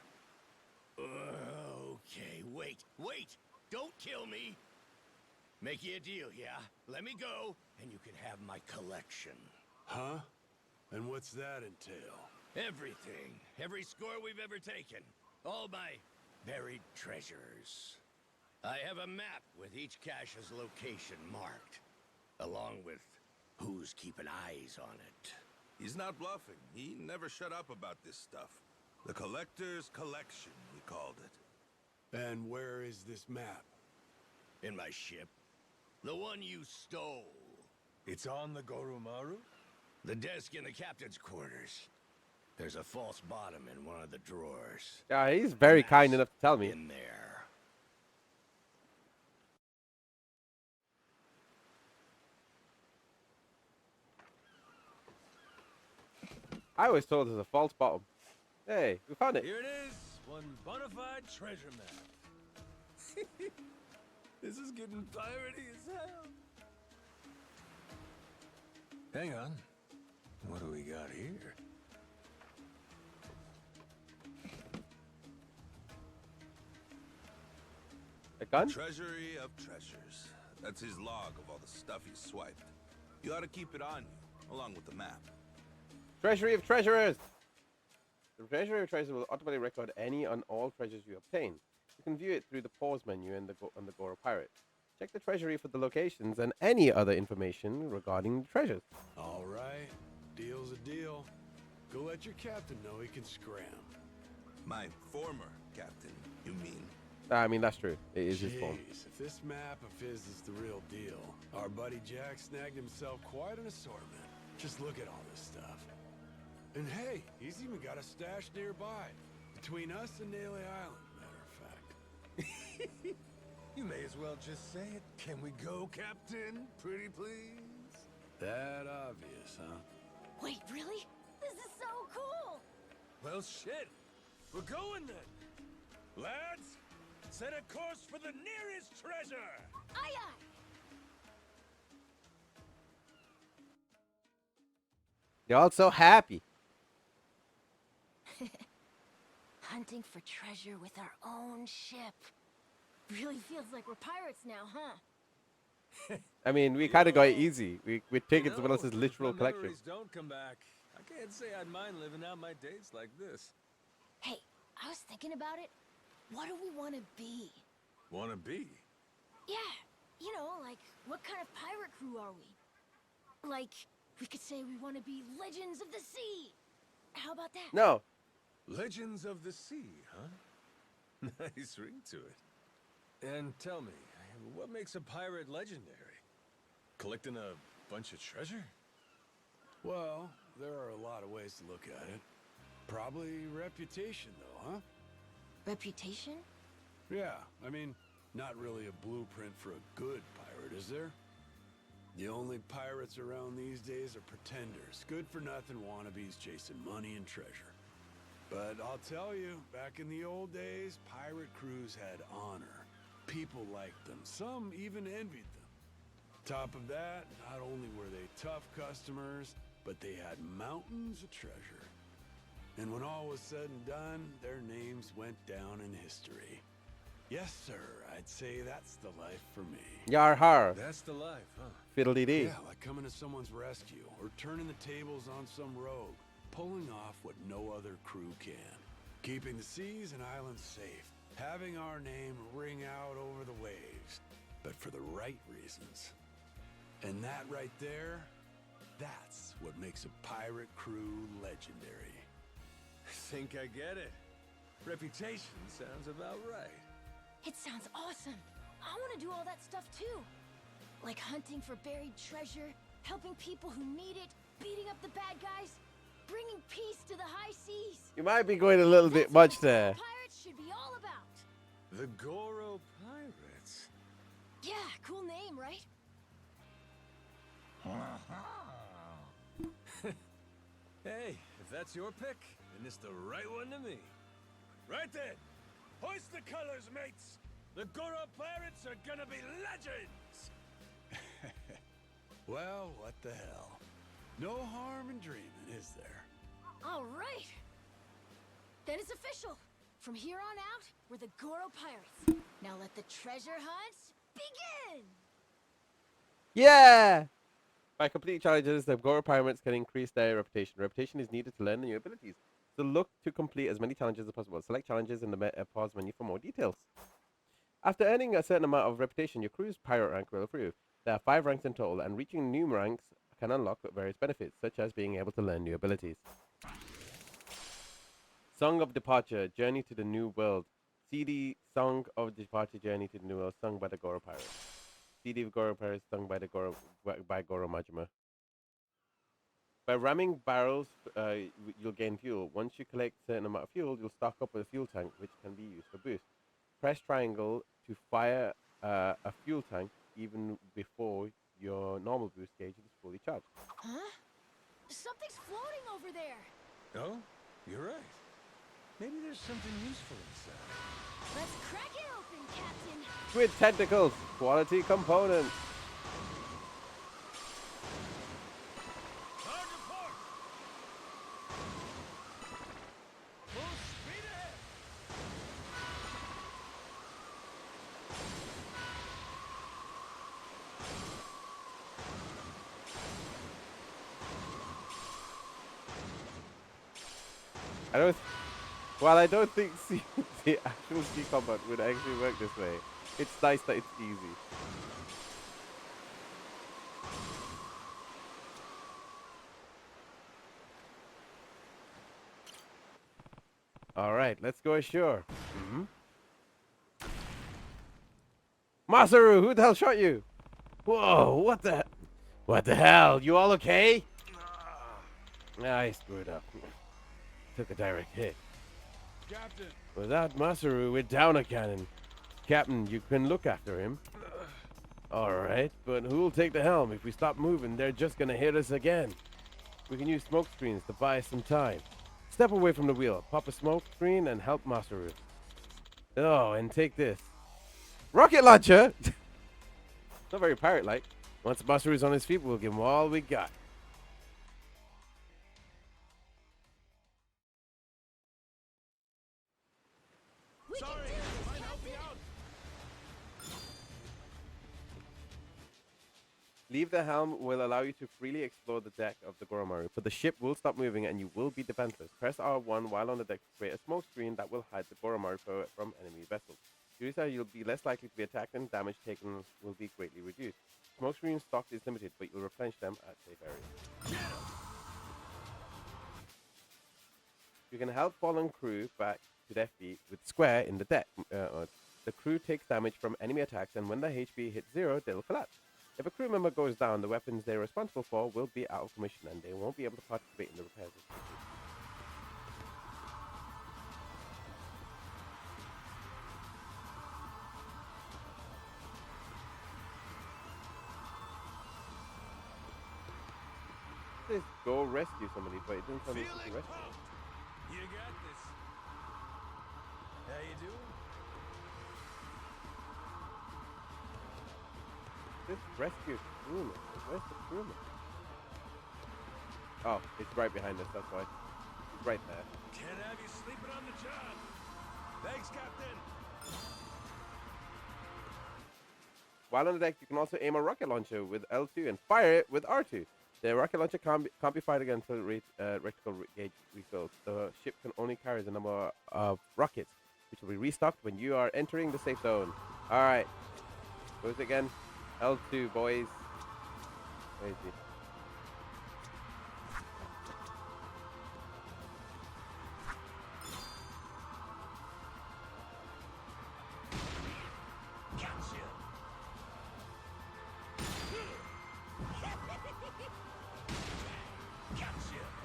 Okay, wait. Don't kill me. Make you a deal, yeah? Let me go, and you can have my collection. Huh? And what's that entail? Everything. Every score we've ever taken. All my buried treasures. I have a map with each cache's location marked, along with who's keeping eyes on it. He's not bluffing. He never shut up about this stuff. The Collector's Collection, we called it. And where is this map? In my ship. The one you stole. It's on the Goromaru? The desk in the captain's quarters. There's a false bottom in one of the drawers. Yeah, he's very kind enough to tell me. In there. I was told there's a false bottom. Hey, we found it. Here it is. One bona fide treasure map. This is getting piratey as hell. Hang on. What do we got here? A gun? Treasury of treasures. That's his log of all the stuff he's swiped. You ought to keep it on you, along with the map. Treasury of treasures! The Treasury of treasures will automatically record any and all treasures you obtain. You can view it through the pause menu in on the Goro Pirate. Check the treasury for the locations and any other information regarding the treasures. All right, deal's a deal. Go let your captain know he can scram. My former captain, you mean? I mean, that's true. It is his fault. Jeez, if this map of his is the real deal, our buddy Jack snagged himself quite an assortment. Just look at all this stuff. And hey, he's even got a stash nearby. Between us and Naily Island, matter of fact. You may as well just say it. Can we go, Captain? Pretty please? That obvious, huh? Wait, really? This is so cool! Well, shit. We're going then. Lads, set a course for the nearest treasure. Aye, aye! You're all so happy. Hunting for treasure with our own ship. Really feels like we're pirates now, huh? I mean, we kind of got it easy. We're taking someone else's if literal my collection. memories don't come back, I can't say I'd mind living out my days like this. Hey, I was thinking about it. What do we want to be? Wanna be? Yeah, you know, like, what kind of pirate crew are we? Like, we could say we want to be legends of the sea. How about that? No. Legends of the Sea, huh? Nice ring to it. And tell me, what makes a pirate legendary? Collecting a bunch of treasure? Well, there are a lot of ways to look at it. Probably reputation, though, huh? Reputation? Yeah, I mean, not really a blueprint for a good pirate, is there? The only pirates around these days are pretenders, good-for-nothing wannabes chasing money and treasure. But I'll tell you, back in the old days, pirate crews had honor. People liked them. Some even envied them. Top of that, not only were they tough customers, but they had mountains of treasure. And when all was said and done, their names went down in history. Yes, sir, I'd say that's the life for me. Yar har. That's the life, huh? Fiddly dee. Yeah, like coming to someone's rescue, or turning the tables on some rogue, pulling off what no other crew can. Keeping the seas and islands safe, having our name ring out over the waves, but for the right reasons. And that right there, that's what makes a pirate crew legendary. I think I get it. Reputation sounds about right. It sounds awesome. I want to do all that stuff too. Like hunting for buried treasure, helping people who need it, beating up the bad guys, bringing peace to the high seas. You might be going a little bit That's what much there. Pirates should be all about. The Goro Pirates. Yeah, cool name, right? Hey, if that's your pick, then it's the right one to me. Right then, hoist the colors, mates. The Goro Pirates are gonna be legends. Well, what the hell? No harm in dreaming, is there? All right. Then it's official. From here on out, we're the Goro Pirates. Now let the treasure hunts begin! Yeah! By completing challenges, the Goro Pirates can increase their reputation. Reputation is needed to learn the new abilities. So look to complete as many challenges as possible. Select challenges in the pause menu for more details. After earning a certain amount of reputation, your crew's pirate rank will improve. There are 5 ranks in total, and reaching new ranks can unlock various benefits, such as being able to learn new abilities. Song of Departure, Journey to the New World. CD, Song of Departure, Journey to the New World, sung by the Goro Pirates. CD of Goro Pirates, sung by Goro Majima. By ramming barrels, you'll gain fuel. Once you collect a certain amount of fuel, you'll stock up with a fuel tank, which can be used for boost. Press triangle to fire a fuel tank even before your normal boost gauge is fully charged. Huh? Something's floating over there. Oh, you're right. Maybe there's something useful inside. Let's crack it open, Captain. Squid tentacles, quality component. Hard to port! Full speed ahead! I don't. While I don't think the actual sea combat would actually work this way, it's nice that it's easy. All right, let's go ashore. Masaru, who the hell shot you? Whoa, what the hell? You all okay? I screwed up. Took a direct hit. Captain, Without Masaru, we're down a cannon. Captain, you can look after him. Alright, but who'll take the helm? If we stop moving, they're just gonna hit us again. We can use smoke screens to buy us some time. Step away from the wheel, pop a smoke screen, and help Masaru. Oh, and take this. Rocket launcher! Not very pirate-like. Once Masaru's on his feet, we'll give him all we got. We can do this, Captain. Leave the helm will allow you to freely explore the deck of the Goromaru, but the ship will stop moving and you will be defenseless. Press R1 while on the deck to create a smoke screen that will hide the Goromaru from enemy vessels. To do so, you'll be less likely to be attacked and damage taken will be greatly reduced. Smoke screen stock is limited, but you'll replenish them at safe areas. You can help fallen crew back to their feet with square in the deck. The crew takes damage from enemy attacks, and when their HP hits 0, they'll collapse. If a crew member goes down, the weapons they're responsible for will be out of commission, and they won't be able to participate in the repairs. It says go rescue somebody, but it didn't tell me who to Feeling rescue. pumped. You got this. How you doing? This rescue crewman. Where's the crewman? Oh, it's right behind us, that's why. It's right there. Can't have you sleeping on the job. Thanks, Captain. While on the deck, you can also aim a rocket launcher with L2 and fire it with R2. The rocket launcher can't be fired again until reticle gauge refills. The ship can only carry the number of rockets, which will be restocked when you are entering the safe zone. Alright. What was it again? L2, boys. Where is he?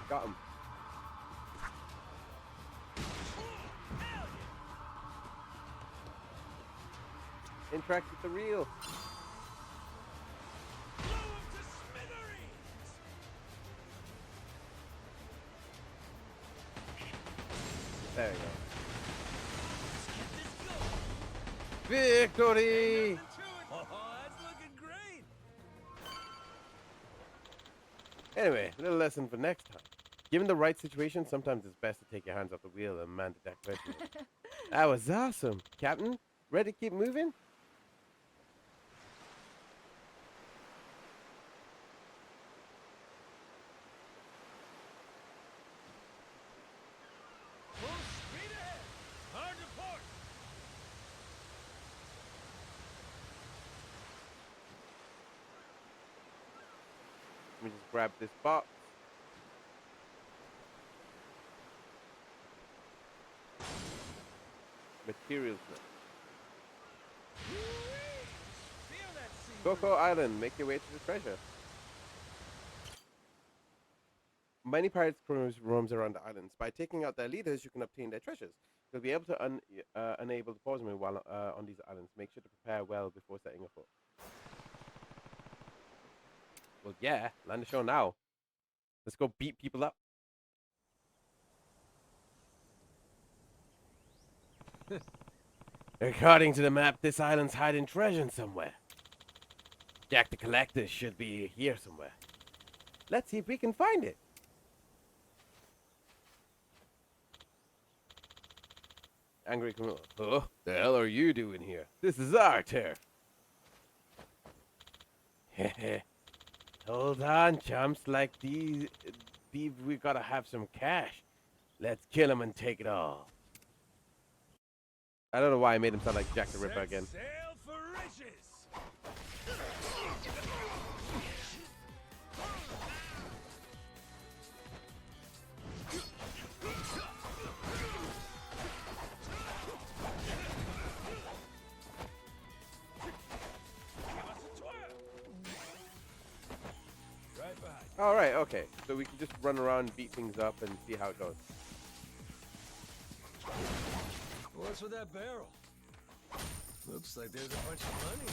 Got him. Interact with the reel. There we go. Victory! Oh, that's looking great. Anyway, a little lesson for next time. Given the right situation, sometimes it's best to take your hands off the wheel and man the deck personally. That was awesome. Captain, ready to keep moving? Full speed ahead. Hard to port. Let me just grab this box. Materials list. Feel that sea. Coco Island, make your way to the treasure. Many pirates' crews roams around the islands. By taking out their leaders, you can obtain their treasures. You'll be able to enable the pause move while on these islands. Make sure to prepare well before setting a foot. Well, yeah, land the show now. Let's go beat people up. According to the map, this island's hiding treasure somewhere. Jack the Collector should be here somewhere. Let's see if we can find it. Angry criminal. Oh, the hell are you doing here? This is our turf. Hold on, chumps. Like these, we gotta have some cash. Let's kill him and take it all. I don't know why I made him sound like Jack the Ripper again. Sail for riches! All right, okay. So we can just run around, beat things up, and see how it goes. What's with that barrel? Looks like there's a bunch of money.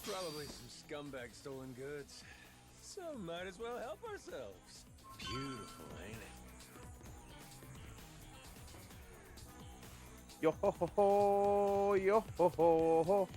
Probably some scumbag stolen goods. So might as well help ourselves. Beautiful, ain't it? Yo ho ho ho, yo ho ho ho.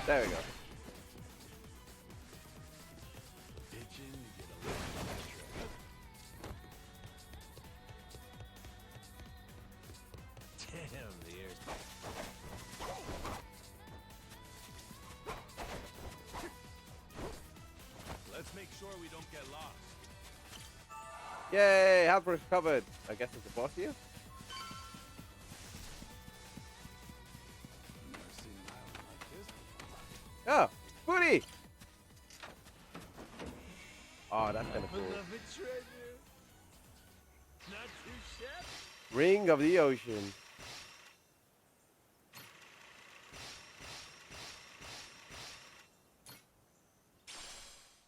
There we go. Damn, the air's... Let's make sure we don't get lost. Yay, health recovered. I guess it's the boss here. Oh, booty! Oh, that's kind of cool. Beloved treasure. Not too shabby. Ring of the Ocean.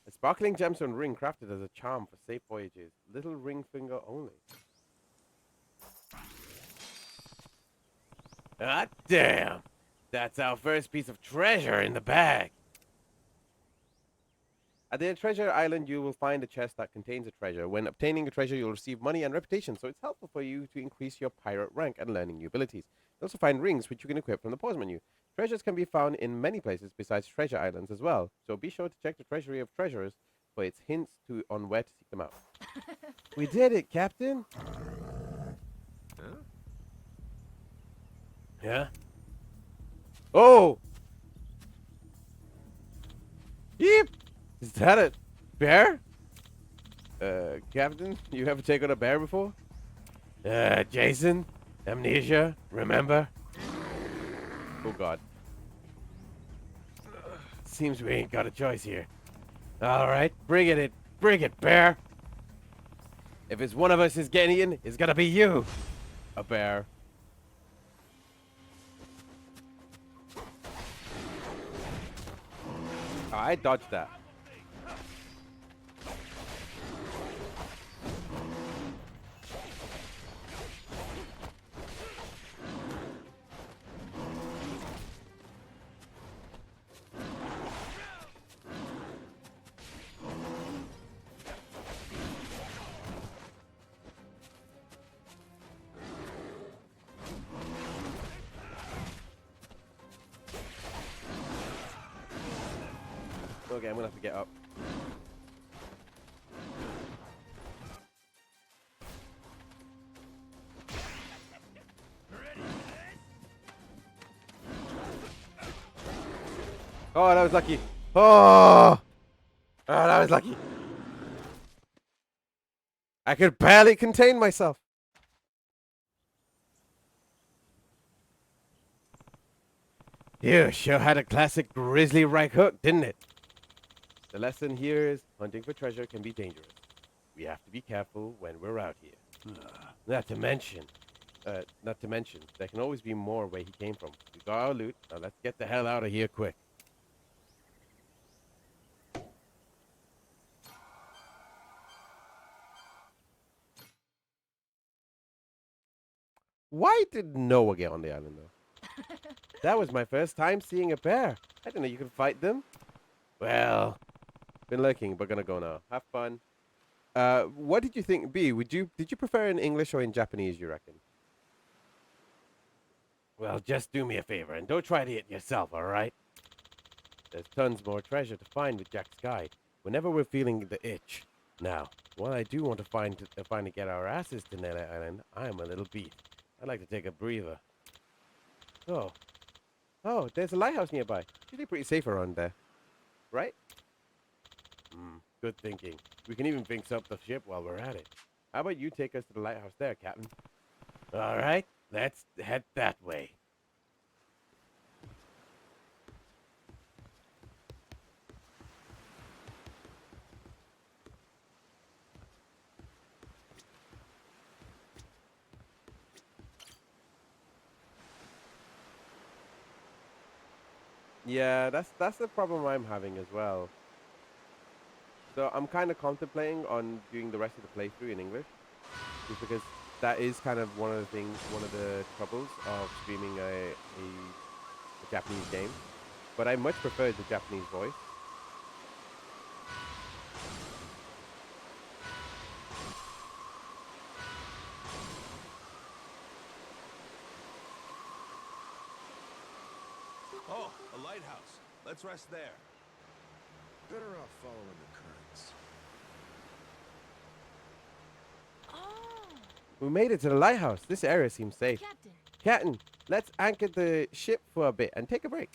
A sparkling gemstone ring crafted as a charm for safe voyages. Little ring finger only. Ah, damn! That's our first piece of treasure in the bag. At the treasure island, you will find a chest that contains a treasure. When obtaining a treasure, you'll receive money and reputation, so it's helpful for you to increase your pirate rank and learning new abilities. You'll also find rings, which you can equip from the pause menu. Treasures can be found in many places besides treasure islands as well, so be sure to check the treasury of treasures for its hints on where to seek them out. We did it, Captain! Huh? Yeah? Oh! Yep! Is that a bear? Captain, you ever taken on a bear before? Jason? Amnesia? Remember? Oh god. Seems we ain't got a choice here. Alright, bring it, bear! If it's one of us is getting eaten, it's gonna be you! A bear. I dodged that. Okay, I'm gonna have to get up. Oh, that was lucky. Oh, that was lucky. I could barely contain myself. You sure had a classic grizzly right hook, didn't it? The lesson here is hunting for treasure can be dangerous. We have to be careful when we're out here. Not to mention, Not to mention, there can always be more where he came from. We got our loot. Now let's get the hell out of here quick. Why did Noah get on the island, though? That was my first time seeing a bear. I didn't know you could fight them. Well, been lurking, but gonna go now. Have fun. What did you think, B? Did you prefer in English or in Japanese, you reckon? Well, just do me a favor and don't try to hit yourself, all right? There's tons more treasure to find with Jack's guide whenever we're feeling the itch. Now, while I do want to finally get our asses to Nelly Island, I'm a little beat. I'd like to take a breather. Oh, there's a lighthouse nearby. Usually pretty safe around there, right? Good thinking. We can even fix up the ship while we're at it. How about you take us to the lighthouse there, Captain? All right, let's head that way. Yeah, that's the problem I'm having as well. So I'm kind of contemplating on doing the rest of the playthrough in English, just because that is kind of one of the things, one of the troubles of streaming a Japanese game. But I much prefer the Japanese voice. Oh, a lighthouse. Let's rest there. Better off following the currents. Oh, We made it to the lighthouse. This area seems safe. Captain. Captain, let's anchor the ship for a bit and take a break.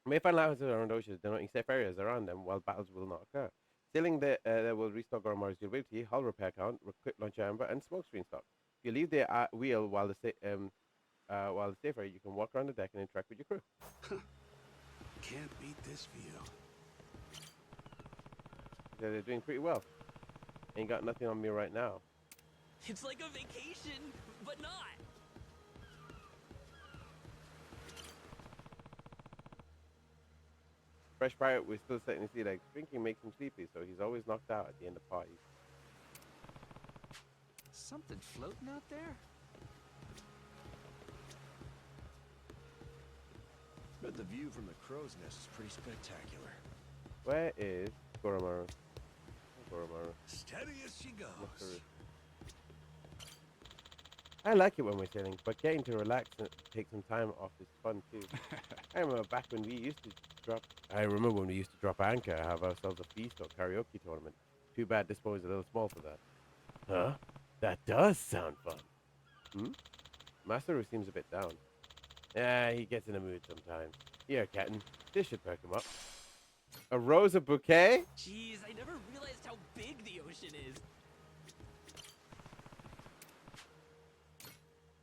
You may find lighthouses around oceans denoting safe areas around them while battles will not occur. Sailing there will restore Goromaru's durability, hull repair count, quick launcher amber, and smoke screen stock. If you leave the wheel while it's safe area, you can walk around the deck and interact with your crew. Can't beat this view. Yeah, they're doing pretty well. Ain't got nothing on me right now. It's like a vacation, but not. Fresh pirate, we're still setting his sea legs. Drinking makes him sleepy, so he's always knocked out at the end of parties. Something floating out there? But the view from the crow's nest is pretty spectacular. Where is Goromaru? Goromaru. Steady as she goes. I like it when we're sailing, but getting to relax and take some time off is fun too. I remember when we used to drop anchor, have ourselves a feast or karaoke tournament. Too bad this boy's a little small for that. Huh? That does sound fun. Masaru seems a bit down. Yeah, he gets in a mood sometimes. Here, Captain. This should perk him up. A rose, a bouquet? Jeez, I never realized how big the ocean is.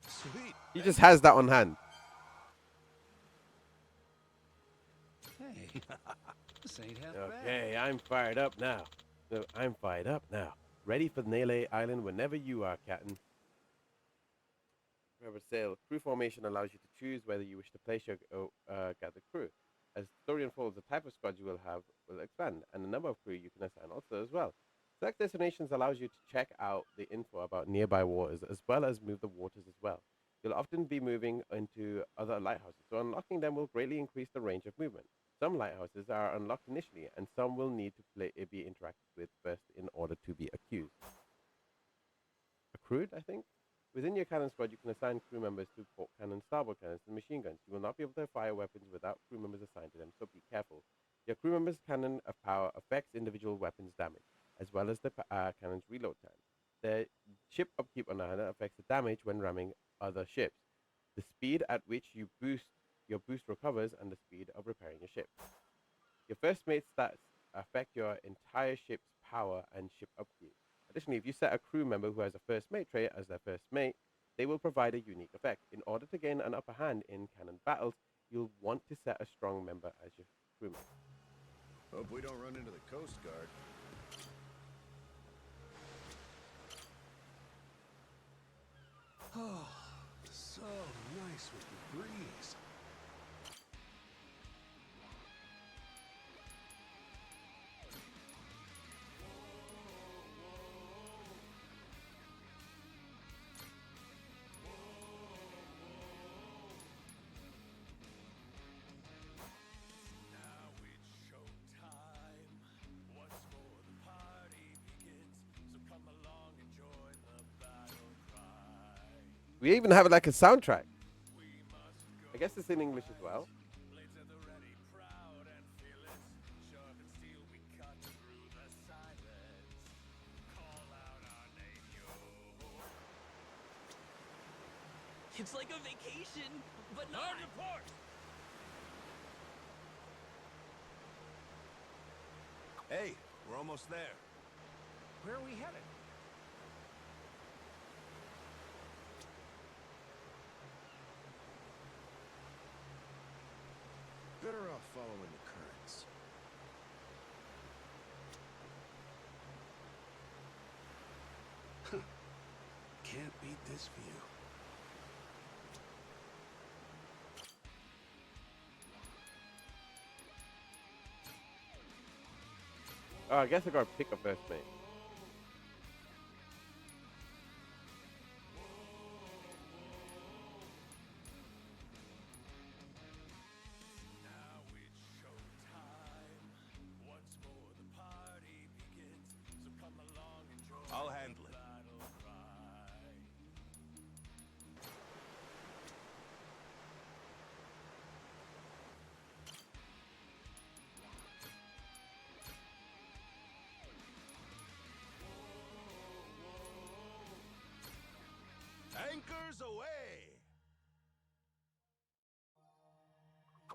Sweet. He just has that on hand. Hey, this ain't half bad. Okay, I'm fired up now. Ready for Nele Island whenever you are, Captain. Remember, sail. Crew formation allows you to choose whether you wish to place your gather crew. As the story unfolds, the type of squad you will have will expand, and the number of crew you can assign also as well. Select destinations allows you to check out the info about nearby waters, as well as move the waters as well. You'll often be moving into other lighthouses, so unlocking them will greatly increase the range of movement. Some lighthouses are unlocked initially, and some will need to be interacted with first in order to be accused. Accrued, I think? Within your cannon squad, you can assign crew members to port cannons, starboard cannons, and machine guns. You will not be able to fire weapons without crew members assigned to them, so be careful. Your crew members' cannon of power affects individual weapons' damage, as well as the cannon's reload time. The ship upkeep on the hand affects the damage when ramming other ships, the speed at which your boost recovers, and the speed of repairing your ship. Your first mate stats affect your entire ship's power and ship upkeep. Additionally, if you set a crew member who has a first mate trait as their first mate, they will provide a unique effect. In order to gain an upper hand in cannon battles, you'll want to set a strong member as your crewmate. Hope we don't run into the Coast Guard. We even have like a soundtrack. I guess it's in English as well. It's like a vacation, but not. Hey, we're almost there. Where are we headed? Better off following the currents. Can't beat this view. Oh, I guess I gotta pick a first mate. I'll handle it. Anchors away!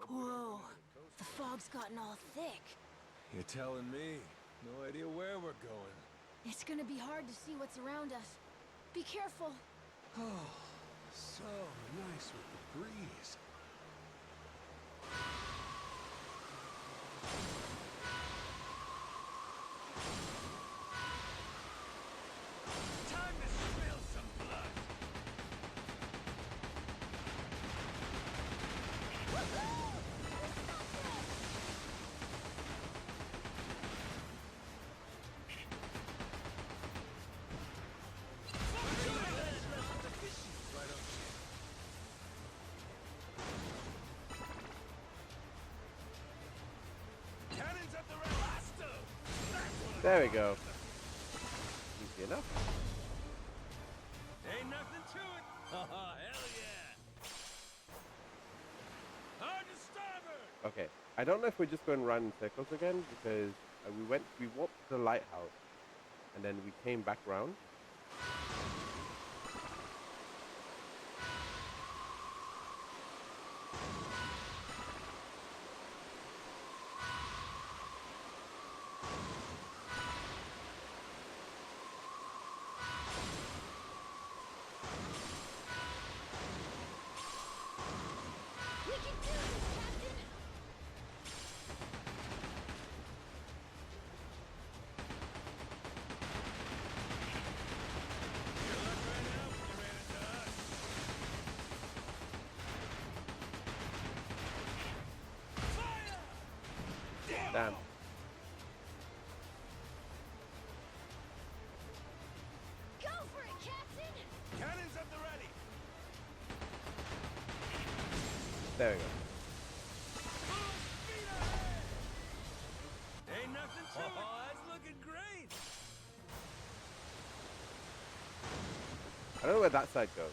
Whoa, the fog's gotten all thick. You're telling me. No idea where we're going. It's gonna be hard to see what's around us. Be careful. Oh, so nice with the breeze. Time to spill some blood. Cannons at the ready! There we go. Easy enough. Ain't nothing to it. Oh, hell yeah. Hard to starboard. Okay. I don't know if we're just going round in circles again because we walked to the lighthouse and then we came back round. We can do this, Captain! Damn. Go for it, Captain! Cannons at the ready! There we go. Ain't nothing to it. Oh, that's looking great. I don't know where that side goes.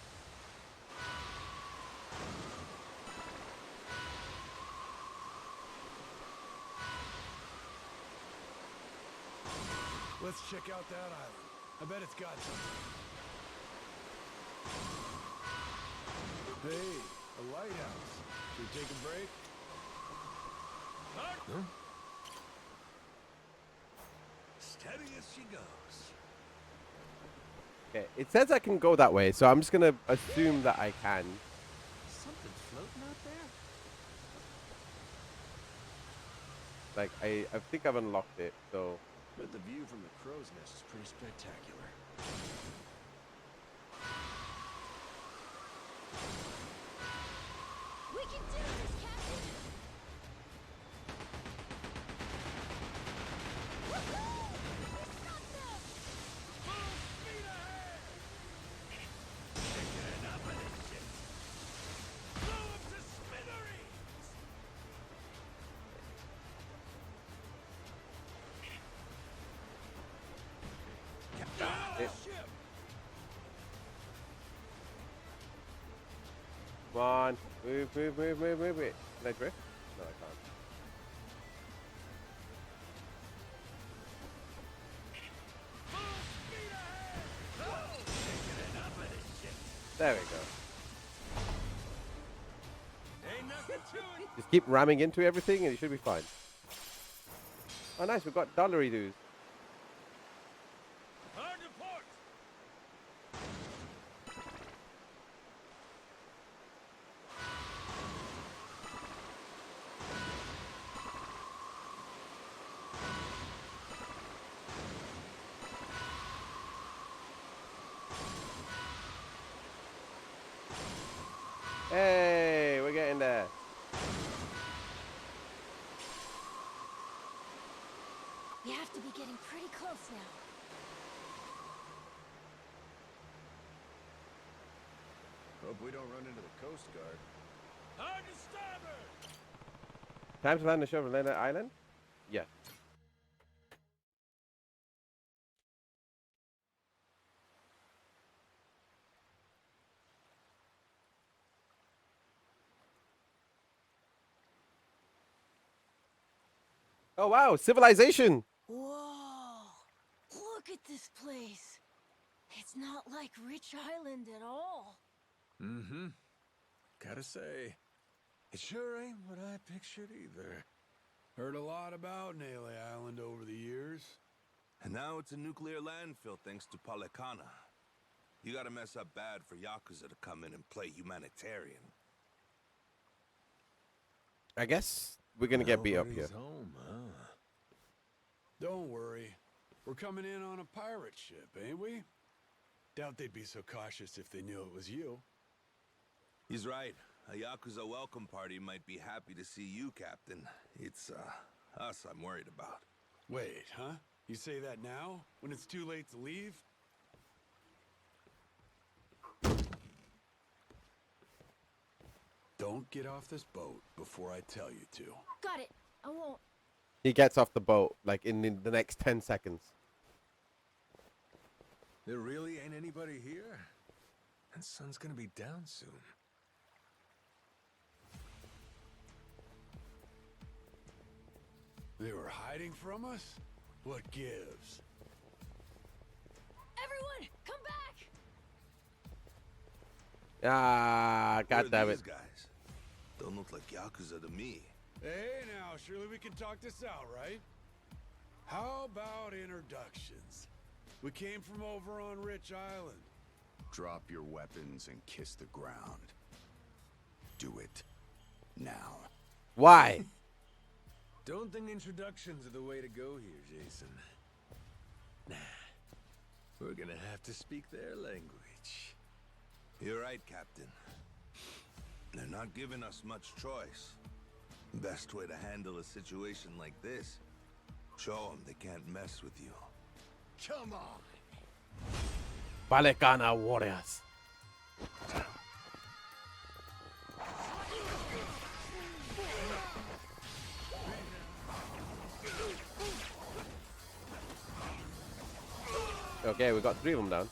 Let's check out that island. I bet it's got something. Hey, a lighthouse. Should we take a break? Huh? Steady as she goes. Okay, it says I can go that way, so I'm just gonna assume that I can. Something floating out there? Like, I think I've unlocked it, so... But the view from the crow's nest is pretty spectacular. We can do this, Captain! Woohoo! We got them! Full speed ahead. Taking enough of this shit. Blow up to smithereens. It- Ship. Come on. Move, move, move, move, move, move. Can I drift? No, I can't. There we go. Ain't nothing to it. Just keep ramming into everything and you should be fine. Oh, nice. We've got dollary dues. Hard to port. Hey, we're getting there. We have to be getting pretty close now. Hope we don't run into the Coast Guard. Hard to starboard. Time to land the shuttle on that island? Yes. Oh wow, civilization! Whoa! Look at this place. It's not like Rich Island at all. Mm-hmm. Gotta say, it sure ain't what I pictured either. Heard a lot about Nail Island over the years. And now it's a nuclear landfill thanks to Policana. You gotta mess up bad for Yakuza to come in and play humanitarian. I guess we're gonna get beat up here. Nobody's home, huh? Don't worry. We're coming in on a pirate ship, ain't we? Doubt they'd be so cautious if they knew it was you. He's right. A Yakuza welcome party might be happy to see you, Captain. It's, us I'm worried about. Wait, huh? You say that now? When it's too late to leave? Don't get off this boat before I tell you to. Got it. I won't. He gets off the boat, like, in the next 10 seconds. There really ain't anybody here? And sun's gonna be down soon. They were hiding from us? What gives? Everyone, come back! Ah, Who are god damn these it. guys? Don't look like Yakuza to me. Hey now, surely we can talk this out, right? How about introductions? We came from over on Rich Island. Drop your weapons and kiss the ground. Do it. Now. Why? Don't think introductions are the way to go here, Jason. Nah. We're gonna have to speak their language. You're right, Captain. They're not giving us much choice. Best way to handle a situation like this, show them they can't mess with you. Come on! Policana warriors. Okay, we got 3 of them down.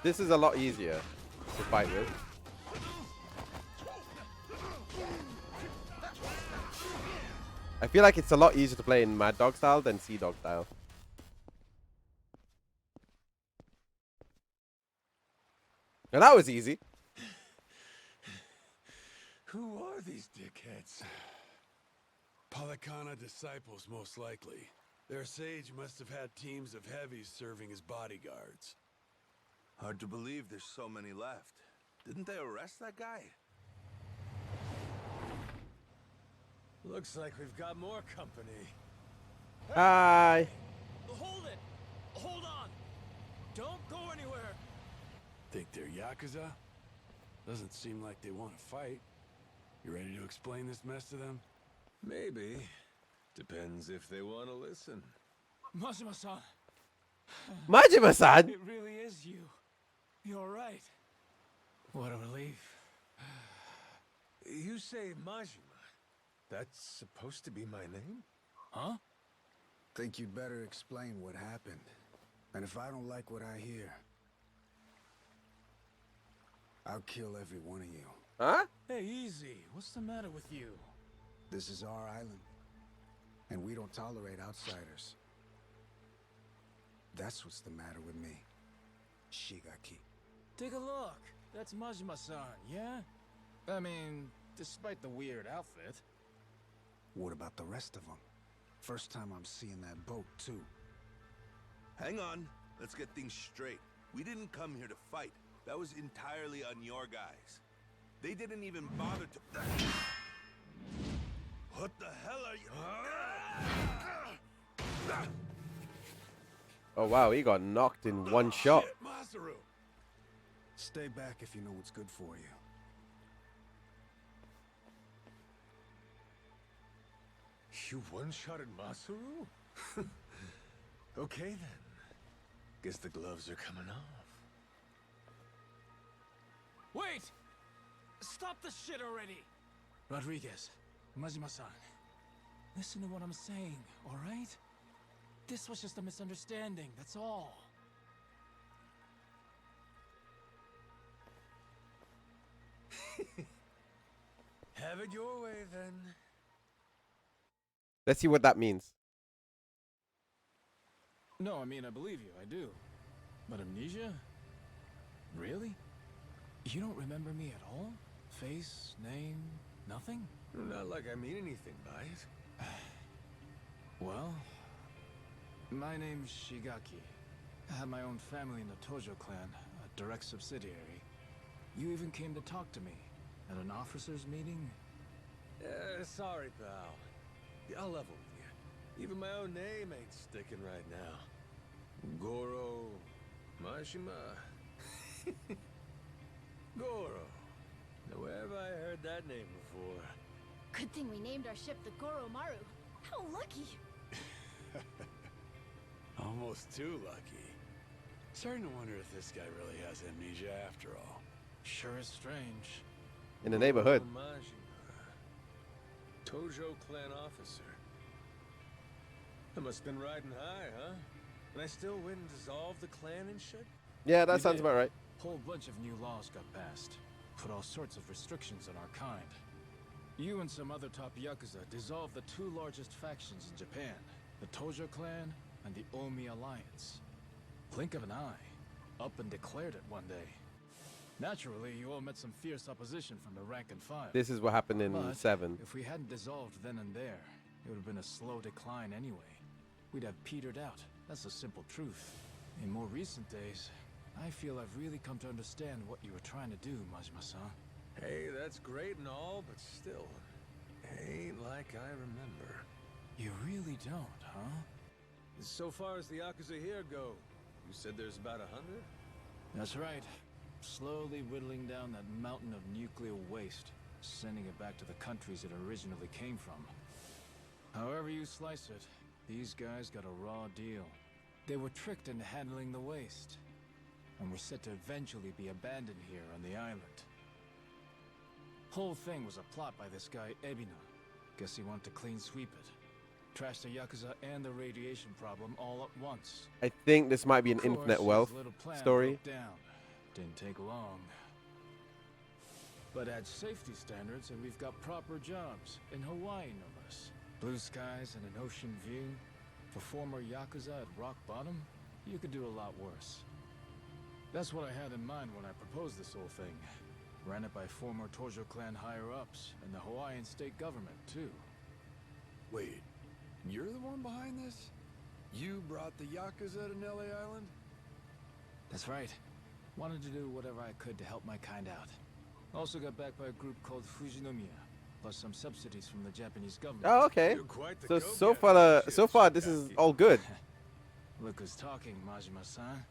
This is a lot easier to fight with. I feel like it's a lot easier to play in Mad Dog style than Sea Dog style. And that was easy. Who are these dickheads? Palakana disciples, most likely. Their sage must have had teams of heavies serving as bodyguards. Hard to believe there's so many left. Didn't they arrest that guy? Looks like we've got more company. Hi. Hold it! Hold on! Don't go anywhere! Think they're Yakuza? Doesn't seem like they want to fight. You ready to explain this mess to them? Maybe. Depends if they want to listen. Majima-san, Majima-san. it really is you. You're right. What a relief. You say Majima. That's supposed to be my name? Huh? Think you'd better explain what happened. And if I don't like what I hear, I'll kill every one of you. Huh? Hey, easy. What's the matter with you? This is our island, and we don't tolerate outsiders. That's what's the matter with me, Shigaki. Take a look. That's Majima-san, yeah? I mean, despite the weird outfit. What about the rest of them? First time I'm seeing that boat, too. Hang on. Let's get things straight. We didn't come here to fight. That was entirely on your guys. They didn't even bother to... What the hell are you... Oh wow, he got knocked in one shot. Shit, Masaru! Stay back if you know what's good for you. You one-shotted Masaru? Okay then. Guess the gloves are coming off. Wait! Stop the shit already! Rodriguez, Majima-san, listen to what I'm saying, alright? This was just a misunderstanding, that's all. Have it your way then. Let's see what that means. No, I mean, I believe you, I do. But amnesia? Really? You don't remember me at all? Face, name, nothing? Not like I mean anything by it. Well, my name's Shigaki. I have my own family in the Tojo clan, a direct subsidiary. You even came to talk to me at an officers' meeting? Sorry, pal. Yeah, I'll level with you. Even my own name ain't sticking right now. Goro... Majima... Goro. Now, where have I heard that name before? Good thing we named our ship the Goromaru. How lucky! Almost too lucky. Starting to wonder if this guy really has amnesia after all. Sure is strange. In the neighborhood. Goro Majima. Tojo clan officer. I must have been riding high, huh? And I still win and dissolve the clan and shit? Yeah, that You sounds did. about right. Whole bunch of new laws got passed. Put all sorts of restrictions on our kind. You and some other top Yakuza dissolved the two largest factions in Japan. The Tojo clan and the Omi Alliance. Blink of an eye. Up and declared it one day. Naturally, you all met some fierce opposition from the rank and file. This is what happened in But 7. if we hadn't dissolved then and there, it would have been a slow decline anyway. We'd have petered out. That's the simple truth. In more recent days, I feel I've really come to understand what you were trying to do, Majima-san. Hey, that's great and all, but still, ain't like I remember. You really don't, huh? So far as the Yakuza here go, you said there's about 100? That's right. Slowly whittling down that mountain of nuclear waste, sending it back to the countries it originally came from. However you slice it, these guys got a raw deal. They were tricked into handling the waste, and were set to eventually be abandoned here on the island. Whole thing was a plot by this guy, Ebina. Guess he wanted to clean sweep it. Trash the Yakuza and the radiation problem all at once. I think this might be an Of course, infinite his wealth little plan story. broke down. Didn't take long. But add safety standards and we've got proper jobs. In Hawaii, no less. Blue skies and an ocean view. For former Yakuza at rock bottom, you could do a lot worse. That's what I had in mind when I proposed this whole thing. Ran it by former Tojo clan higher-ups and the Hawaiian state government, too. Wait, you're the one behind this? You brought the Yakuza to Nelly Island? That's right. Wanted to do whatever I could to help my kind out. Also got backed by a group called Fujinomiya, plus some subsidies from the Japanese government. Oh, okay. You're quite the So go-getter. so far this is all good. Look who's talking, Majima-san.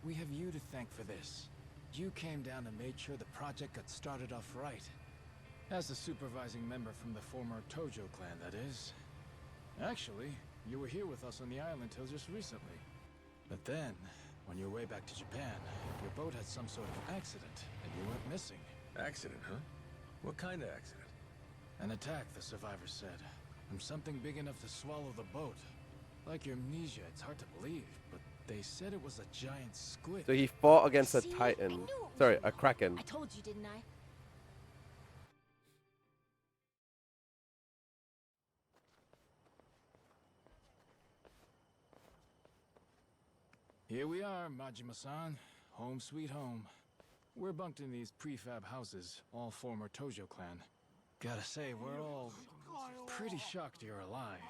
We have you to thank for this. You came down and made sure the project got started off right. As a supervising member from the former Tojo clan, that is. Actually, you were here with us on the island till just recently. But then, on your way back to Japan, your boat had some sort of accident, and you went missing. Accident, huh? What kind of accident? An attack, the survivors said. From something big enough to swallow the boat. Like your amnesia, it's hard to believe, but they said it was a giant squid. So he fought against a See? I titan. knew it was Sorry, you. a kraken. I told you, didn't I? Here we are, Majima-san. Home sweet home. We're bunked in these prefab houses, all former Tojo clan. Gotta say, we're all pretty shocked you're alive.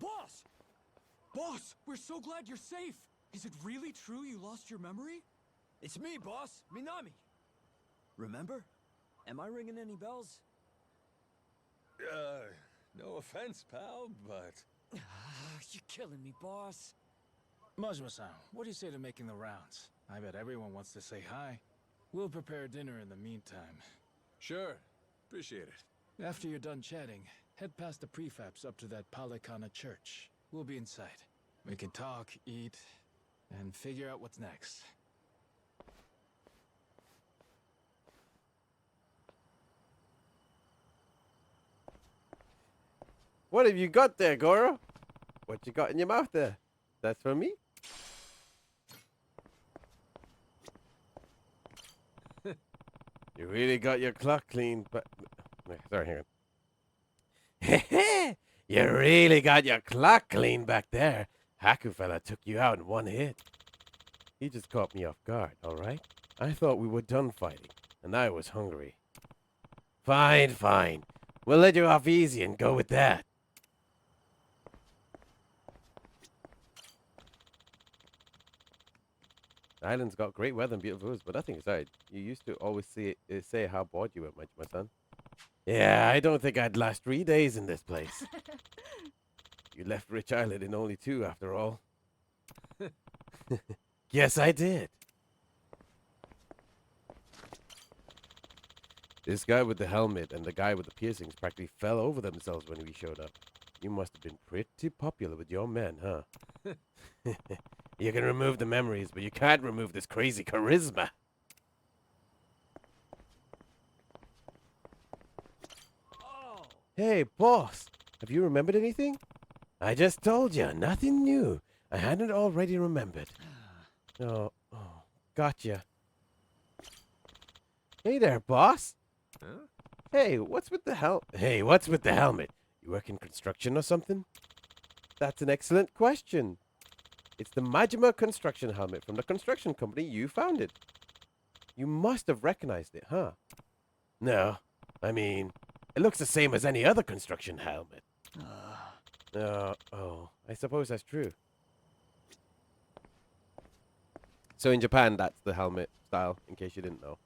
Boss! Boss, we're so glad you're safe! Is it really true you lost your memory? It's me, boss. Minami. Remember? Am I ringing any bells? No offense, pal, but... You're killing me, boss. Majima-san, what do you say to making the rounds? I bet everyone wants to say hi. We'll prepare dinner in the meantime. Sure. Appreciate it. After you're done chatting, head past the prefabs up to that Palikana church. We'll be inside. We can talk, eat, and figure out what's next. What have you got there, Goro? What you got in your mouth there? That's for me? You really got your clock clean, but... Sorry, hang on. You really got your clock clean back there. Haku fella took you out in one hit. He just caught me off guard, alright? I thought we were done fighting, and I was hungry. Fine, fine. We'll let you off easy and go with that. The island's got great weather and beautiful views, but nothing aside. You used to always say how bored you were, my son. Yeah, I don't think I'd last 3 days in this place. You left Rich Island in only 2, after all. Yes, I did. This guy with the helmet and the guy with the piercings practically fell over themselves when we showed up. You must have been pretty popular with your men, huh? You can remove the memories, but you can't remove this crazy charisma. Oh! Hey, boss, have you remembered anything? I just told you, nothing new. I hadn't already remembered. Oh, gotcha. Hey there, boss. Huh? Hey, what's with the helmet? You work in construction or something? That's an excellent question. It's the Majima construction helmet from the construction company you founded. You must have recognized it, huh? No. I mean, it looks the same as any other construction helmet. I suppose that's true. So in Japan, that's the helmet style, in case you didn't know.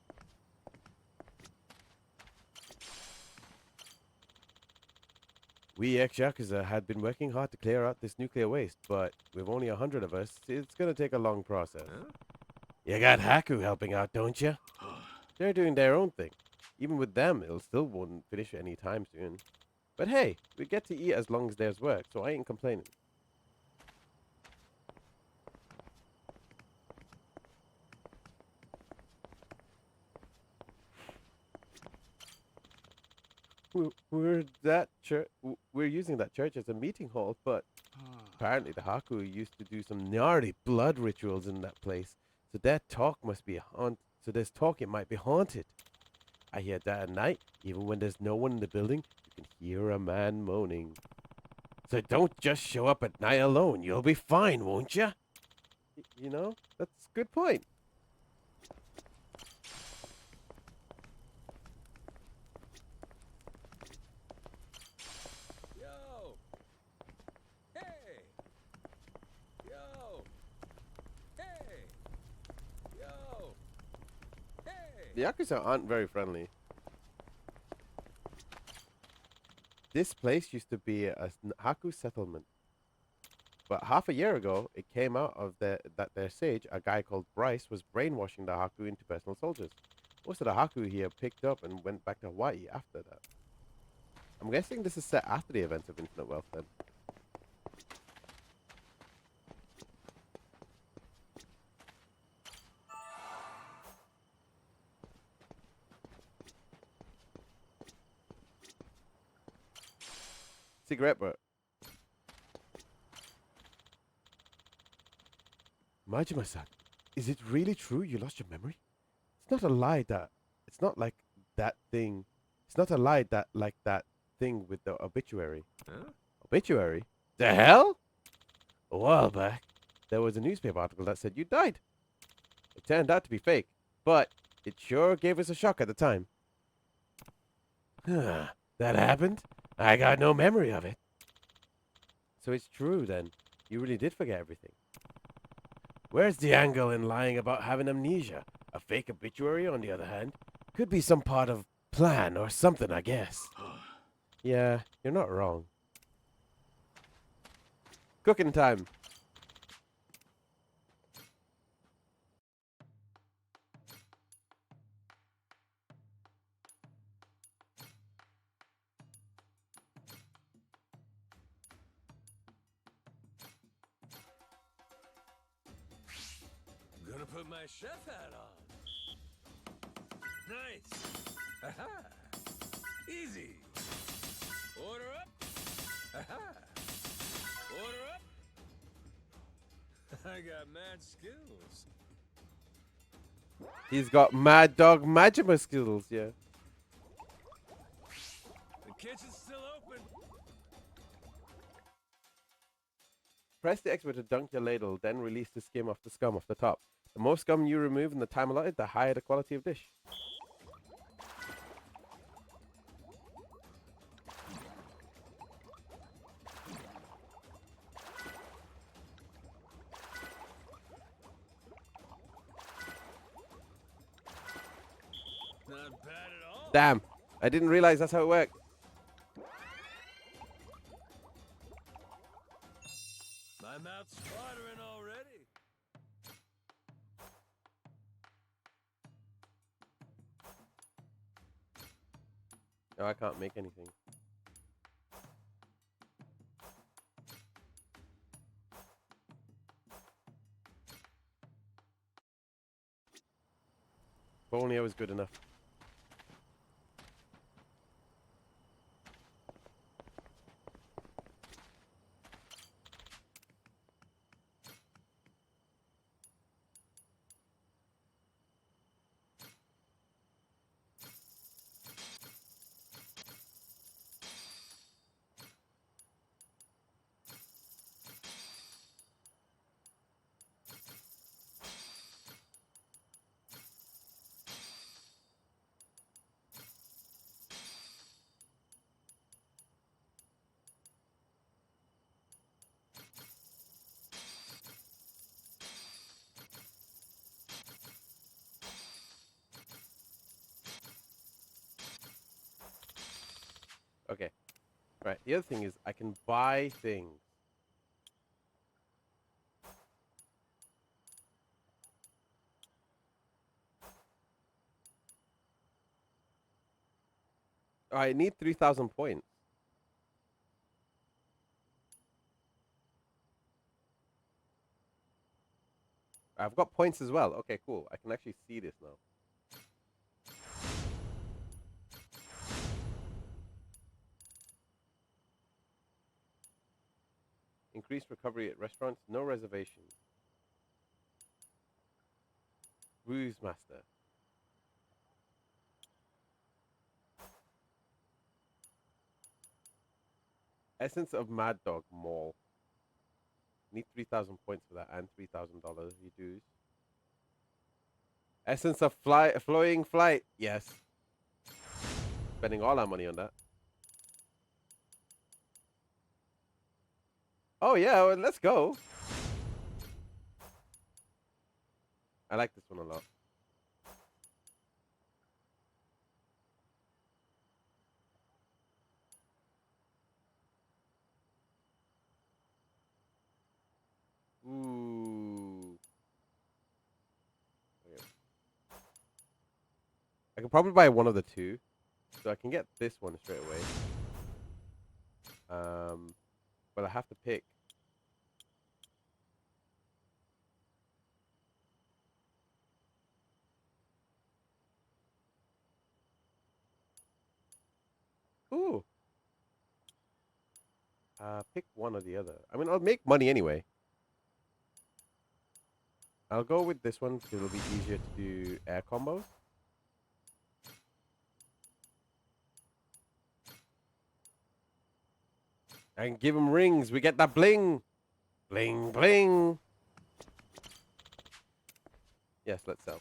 We ex-Yakuza had been working hard to clear out this nuclear waste, but with only 100 of us, it's gonna take a long process. Huh? You got Haku helping out, don't you? They're doing their own thing. Even with them, it'll still won't finish any time soon. But hey, we get to eat as long as there's work, so I ain't complaining. We're using that church as a meeting hall, but apparently the Haku used to do some gnarly blood rituals in that place. So that talk must be so there's talk it might be haunted. I hear that at night, even when there's no one in the building, you can hear a man moaning. So don't just show up at night alone. You'll be fine, won't you? You know, that's a good point. The Yakuza aren't very friendly. This place used to be a Haku settlement. But half a year ago, it came out of that their sage, a guy called Bryce, was brainwashing the Haku into personal soldiers. Most of the Haku here picked up and went back to Hawaii after that. I'm guessing this is set after the events of Infinite Wealth then. Cigarette butt. Majima-san, is it really true you lost your memory? It's not a lie that... It's not like that thing... It's not a lie that like that thing with the obituary. Huh? Obituary? The hell? A while back, there was a newspaper article that said you died. It turned out to be fake, but it sure gave us a shock at the time. That happened? I got no memory of it. So it's true then. You really did forget everything. Where's the angle in lying about having amnesia? A fake obituary, on the other hand, could be some part of plan or something, I guess. Yeah, you're not wrong. Cooking time. I'm gonna put my chef hat on. Nice. Aha. Easy. Order up. Aha. Order up. I got mad skills. He's got Mad Dog Majima skills, yeah. The kitchen's still open. Press the X button to dunk your ladle, then release the skim off the scum off the top. The more scum you remove in the time allotted, the higher the quality of dish. Not bad at all. Damn, I didn't realize that's how it worked. My mouth's watering already. No, I can't make anything. If only I was good enough. Okay. Right, the other thing is I can buy things. I need 3,000 points. I've got points as well. Okay, cool. I can actually see this now. Increased recovery at restaurants, no reservations. Ruse Master. Essence of Mad Dog Mall. Need 3,000 points for that and $3,000 you dues. Essence of Flying Flight. Yes. Spending all our money on that. Oh yeah, well, let's go. I like this one a lot. can probably buy one of the two. So I can get this one straight away. But I have to pick. Ooh. Pick one or the other. I mean, I'll make money anyway. I'll go with this one because it'll be easier to do air combos. And give him rings. We get that bling. Bling, bling. Yes, let's sell.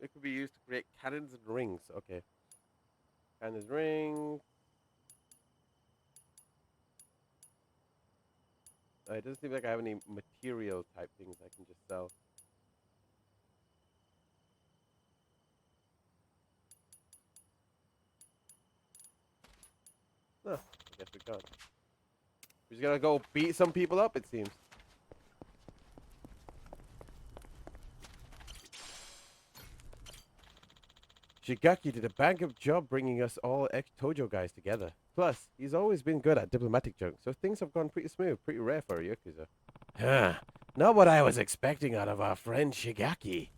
It could be used to create cannons and rings. Okay. Cannons, rings. It doesn't seem like I have any material type things I can just sell. No, I guess we can't. We're just gonna go beat some people up, it seems. Shigaki did a bang up job bringing us all ex-Tojo guys together. Plus, he's always been good at diplomatic junk, so things have gone pretty smooth, pretty rare for a Yakuza. Huh, not what I was expecting out of our friend Shigaki.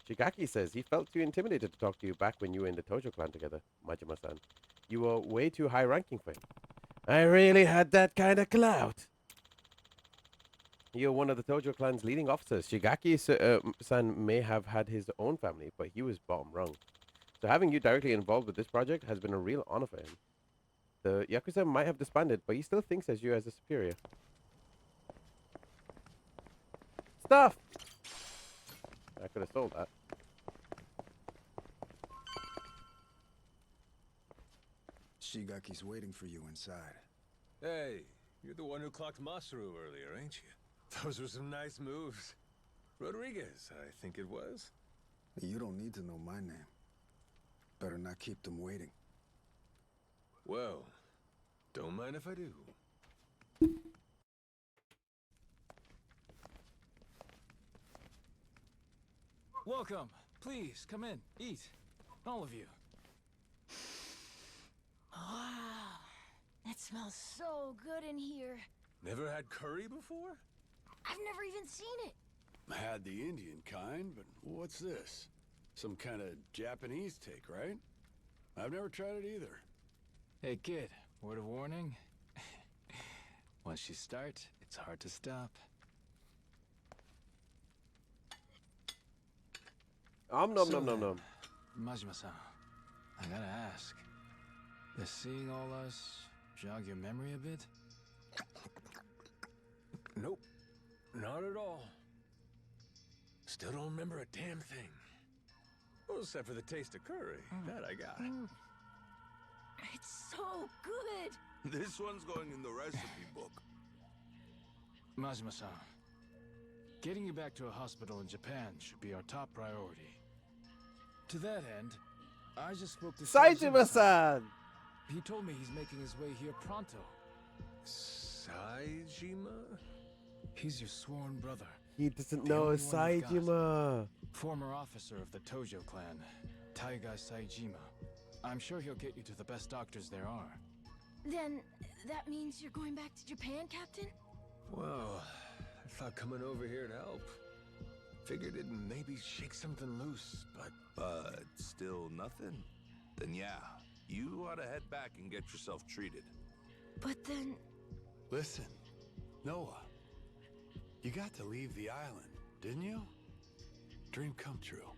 Shigaki says he felt too intimidated to talk to you back when you were in the Tojo clan together, Majima-san. You were way too high-ranking for him. I really had that kind of clout. You're one of the Tojo clan's leading officers. Shigaki-san may have had his own family, but he was bottom rung. So having you directly involved with this project has been a real honor for him. The Yakuza might have disbanded, but he still thinks of you as a superior. Stuff! I could have sold that. Shigaki's waiting for you inside. Hey, you're the one who clocked Masaru earlier, ain't you? Those were some nice moves. Rodriguez, I think it was. You don't need to know my name. Better not keep them waiting. Well, don't mind if I do. Welcome. Please, come in. Eat. All of you. Wow, it smells so good in here. Never had curry before? I've never even seen it. Had the Indian kind, but what's this? Some kind of Japanese take, right? I've never tried it either. Hey, kid. Word of warning. Once you start, it's hard to stop. Nom nom nom nom nom. Majima-san, I gotta ask. Does seeing all us jog your memory a bit? Nope. Not at all. Still don't remember a damn thing. Well, except for the taste of curry. That I got. It's so good. This one's going in the recipe book. Majima-san, getting you back to a hospital in Japan should be our top priority. To that end, I just spoke to Saijima-san! He told me he's making his way here pronto. Saijima? He's your sworn brother. He doesn't The know only one we've got. Saijima. Former officer of the Tojo clan, Taiga Saijima. I'm sure he'll get you to the best doctors there are. Then, that means you're going back to Japan, Captain? Well, I thought coming over here to help. Figured it'd maybe shake something loose, But still nothing? Then yeah, you ought to head back and get yourself treated. But then... Listen, Noah. You got to leave the island, didn't you? Dream come true.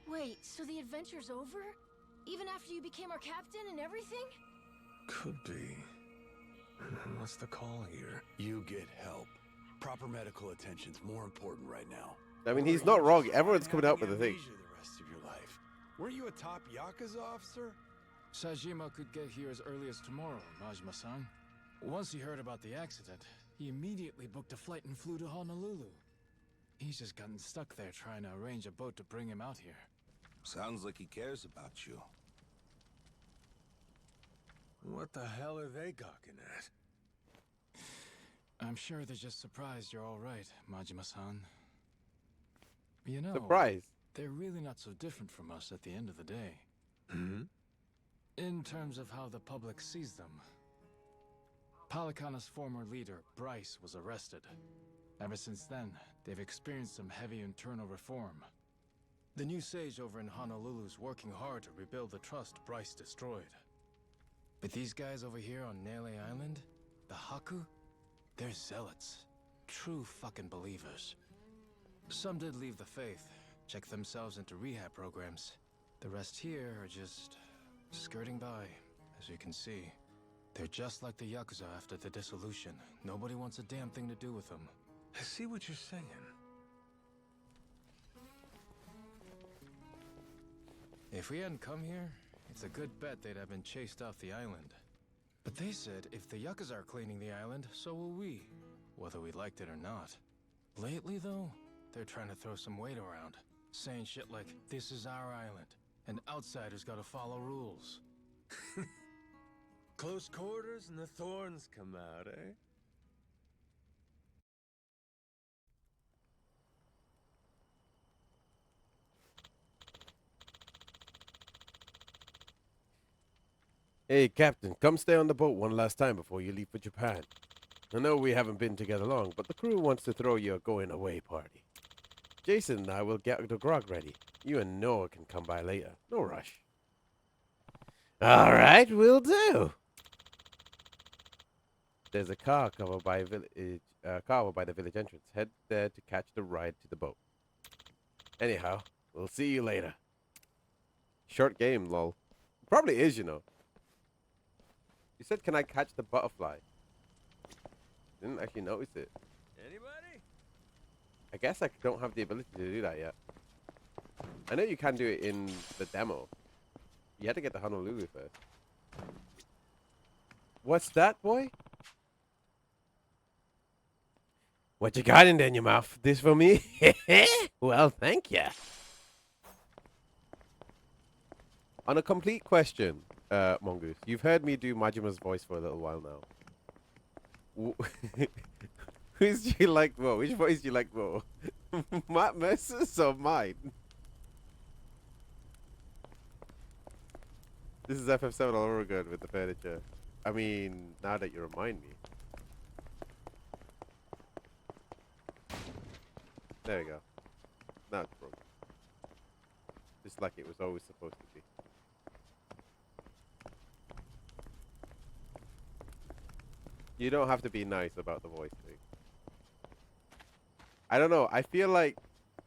Wait, so the adventure's over? Even after you became our captain and everything? could be. What's the call here? You get help. Proper medical attention's more important right now. I mean, he's not wrong. Everyone's coming out with a thing. The rest of your life. Weren't you a top Yakuza officer? Saijima could get here as early as tomorrow, Majima-san. Once he heard about the accident, he immediately booked a flight and flew to Honolulu. He's just gotten stuck there trying to arrange a boat to bring him out here. Sounds like he cares about you. What the hell are they gawking at? I'm sure they're just surprised you're all right, Majima-san. You know, Surprise. they're really not so different from us at the end of the day. Hmm? In terms of how the public sees them. Palikana's former leader, Bryce, was arrested. Ever since then, they've experienced some heavy internal reform. The new sage over in Honolulu's working hard to rebuild the trust Bryce destroyed. But these guys over here on Nele Island, the Haku, they're zealots. True fucking believers. Some did leave the faith, check themselves into rehab programs. The rest here are just skirting by, as you can see. They're just like the Yakuza after the dissolution. Nobody wants a damn thing to do with them. I see what you're saying. If we hadn't come here, it's a good bet they'd have been chased off the island. But they said if the Yakuza are cleaning the island, so will we. Whether we liked it or not. Lately, though, they're trying to throw some weight around. Saying shit like, this is our island, and outsiders gotta follow rules. Close quarters and the thorns come out, eh? Hey, Captain, come stay on the boat one last time before you leave for Japan. I know we haven't been together long, but the crew wants to throw you a going-away party. Jason and I will get the grog ready. You and Noah can come by later. No rush. All right, will do. There's a car covered by the village entrance. Head there to catch the ride to the boat. Anyhow, we'll see you later. Short game, lol. Probably is, you know. You said, can I catch the butterfly? Didn't actually notice it. Anybody? I guess I don't have the ability to do that yet. I know you can do it in the demo. You had to get the Honolulu first. What's that, boy? What you got in there in your mouth? This for me? Well, thank ya. On a complete question, Mongoose, you've heard me do Majima's voice for a little while now. Who's do you like more? Which voice do you like more? Matt Mercer's or mine? This is FF7 all over again with the furniture. I mean, now that you remind me. There we go. Now it's broken. Just like it was always supposed to be. You don't have to be nice about the voice thing. I don't know. I feel like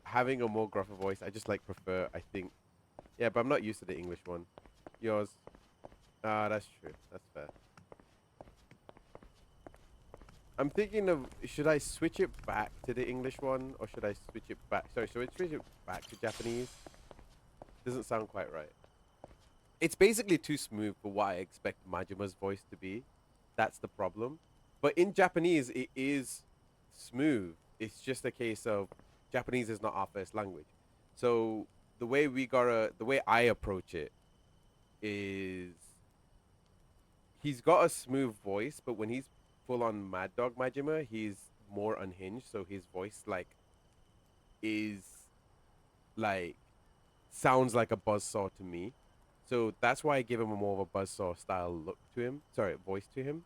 having a more gruffer voice, I just like prefer, I think. Yeah, but I'm not used to the English one. Yours. Ah, that's true. That's fair. I'm thinking of, should I switch it back to the English one, or should I switch it back? Sorry, should I switch it back to Japanese? Doesn't sound quite right. It's basically too smooth for what I expect Majima's voice to be. That's the problem. But in Japanese, it is smooth. It's just a case of Japanese is not our first language. So the way I approach it is he's got a smooth voice, but when he's full on Mad Dog Majima, he's more unhinged. So his voice sounds like a buzzsaw to me. So that's why I give him a more of a buzzsaw style look to him. Sorry, voice to him.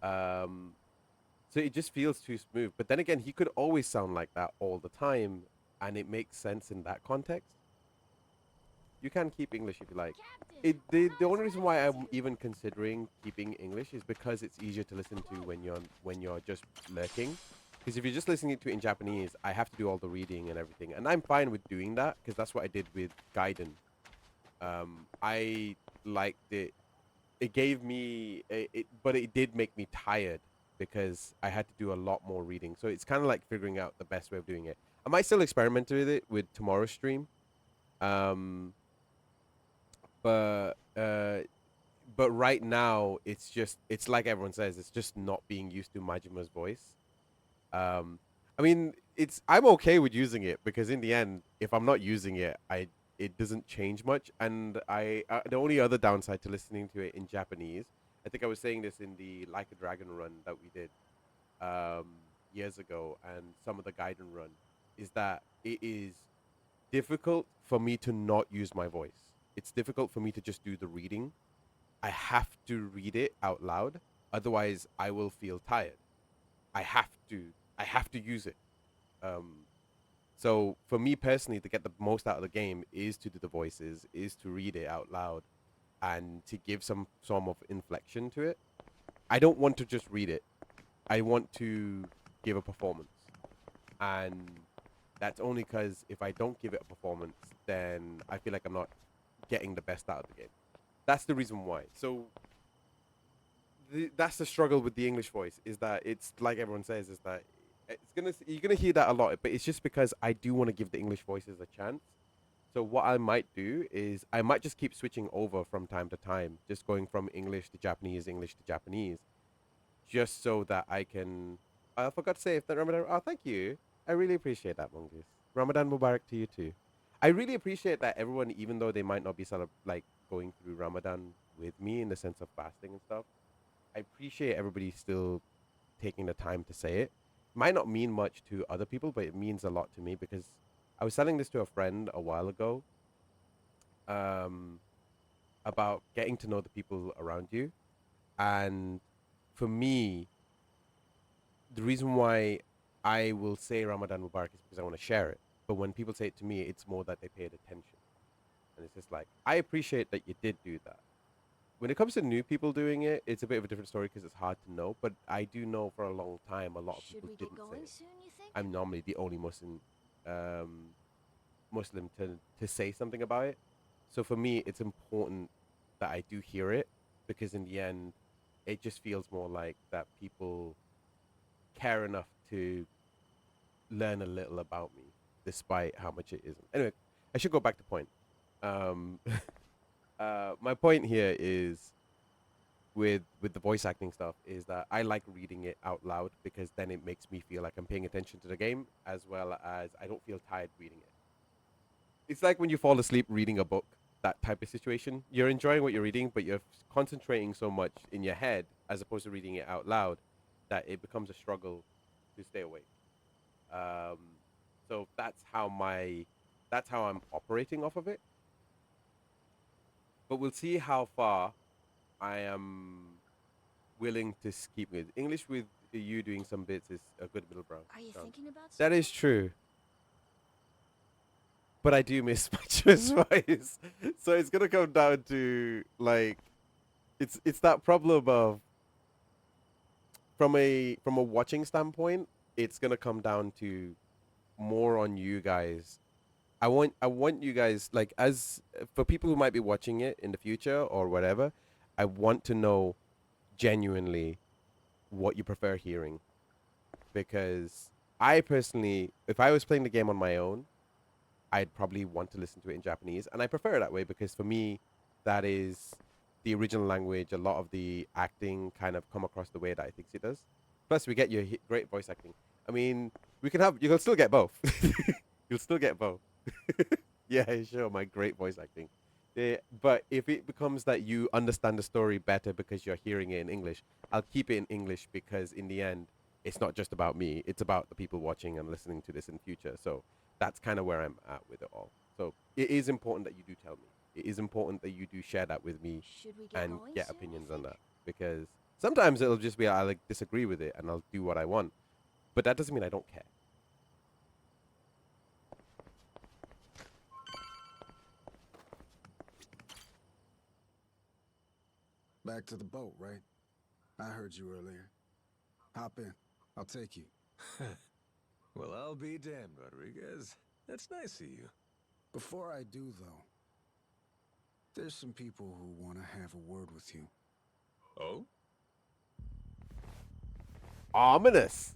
So it just feels too smooth. But then again, he could always sound like that all the time, and it makes sense in that context. You can keep English if you like. The only reason why I'm even considering keeping English is because it's easier to listen to when you're just lurking. Because if you're just listening to it in Japanese, I have to do all the reading and everything, and I'm fine with doing that because that's what I did with Gaiden. I liked it. It gave me but it did make me tired because I had to do a lot more reading. So it's kind of like figuring out the best way of doing it. I might still experiment with it with tomorrow's stream. But but right now it's like everyone says, it's just not being used to Majima's voice. I mean, I'm okay with using it because in the end, if I'm not using it, it doesn't change much. And the only other downside to listening to it in Japanese, I think I was saying this in the Like a Dragon run that we did um, years ago, and some of the Gaiden run, is that it is difficult for me to not use my voice. It's difficult for me to just do the reading. I have to read it out loud, otherwise I will feel tired. I have to I have to use it. Um, so for me personally, to get the most out of the game is to do the voices, is to read it out loud, and to give some form of inflection to it. I don't want to just read it. I want to give a performance, and that's only because if I don't give it a performance, then I feel like I'm not getting the best out of the game. That's the reason why. So that's the struggle with the English voice, is that it's like everyone says, is that you're gonna hear that a lot, but it's just because I do want to give the English voices a chance. So what I might do is I might just keep switching over from time to time, just going from English to Japanese, just so that I can. I forgot to say if that Ramadan. Oh, thank you. I really appreciate that, Mongoose. Ramadan Mubarak to you too. I really appreciate that everyone, even though they might not be like going through Ramadan with me in the sense of fasting and stuff, I appreciate everybody still taking the time to say it. Might not mean much to other people, but it means a lot to me because I was telling this to a friend a while ago, um, about getting to know the people around you. And for me, the reason why I will say Ramadan Mubarak is because I want to share it. But when people say it to me, it's more that they paid attention. And it's just like, I appreciate that you did do that. When it comes to new people doing it, it's a bit of a different story because it's hard to know. But I do know for a long time, a lot of Should people we get didn't say going it. soon, you think? I'm normally the only um, Muslim to say something about it. So for me, it's important that I do hear it because in the end, it just feels more like that people care enough to learn a little about me, despite how much it isn't. Anyway, I should go back to point. Um, my point here is with the voice acting stuff is that I like reading it out loud because then it makes me feel like I'm paying attention to the game as well as I don't feel tired reading it. It's like when you fall asleep reading a book, that type of situation. You're enjoying what you're reading, but you're concentrating so much in your head as opposed to reading it out loud that it becomes a struggle to stay awake. Um, so that's how I'm operating off of it. But we'll see how far I am willing to keep with English with you doing some bits is a good middle ground. Are you thinking about That is true. But I do miss my choice voice. So it's gonna come down to like it's that problem of from a watching standpoint, it's gonna come down to more on you guys. I want you guys like as for people who might be watching it in the future or whatever, I want to know genuinely what you prefer hearing because I personally, if I was playing the game on my own, I'd probably want to listen to it in Japanese, and I prefer it that way because for me, that is the original language. A lot of the acting kind of come across the way that I think it does. Plus, we get your great voice acting. I mean, you can still get both. You'll still get both. Yeah, sure, my great voice acting. Yeah, but if it becomes that you understand the story better because you're hearing it in English, I'll keep it in English because in the end, it's not just about me. It's about the people watching and listening to this in future. So that's kind of where I'm at with it all. So it is important that you do tell me. It is important that you do share that with me Should we get and going get soon, you opinions on think? that because sometimes it'll just be I like disagree with it and I'll do what I want, but that doesn't mean I don't care. Back to the boat, right? I heard you earlier. Hop in. I'll take you. Well, I'll be damned, Rodriguez. That's nice of you. Before I do, though, there's some people who want to have a word with you. Oh? Ominous.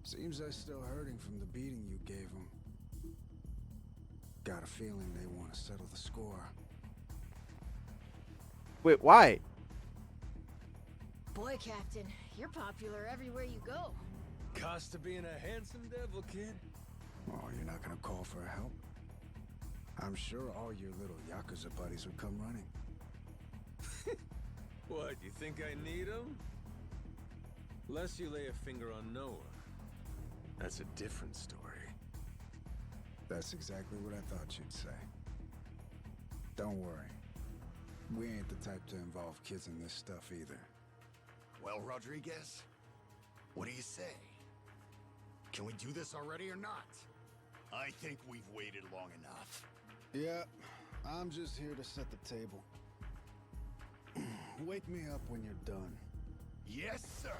Seems I'm still hurting from the beating you gave him. Got a feeling they want to settle the score. Wait, why? Boy, Captain, you're popular everywhere you go. Cost of being a handsome devil, kid. Oh, you're not gonna call for help? I'm sure all your little Yakuza buddies would come running. What, you think I need them? Lest you lay a finger on Noah. That's a different story. That's exactly what I thought you'd say. Don't worry. We ain't the type to involve kids in this stuff either. Well, Rodriguez, what do you say? Can we do this already or not? I think we've waited long enough. Yeah, I'm just here to set the table. Wake me up when you're done. Yes, sir.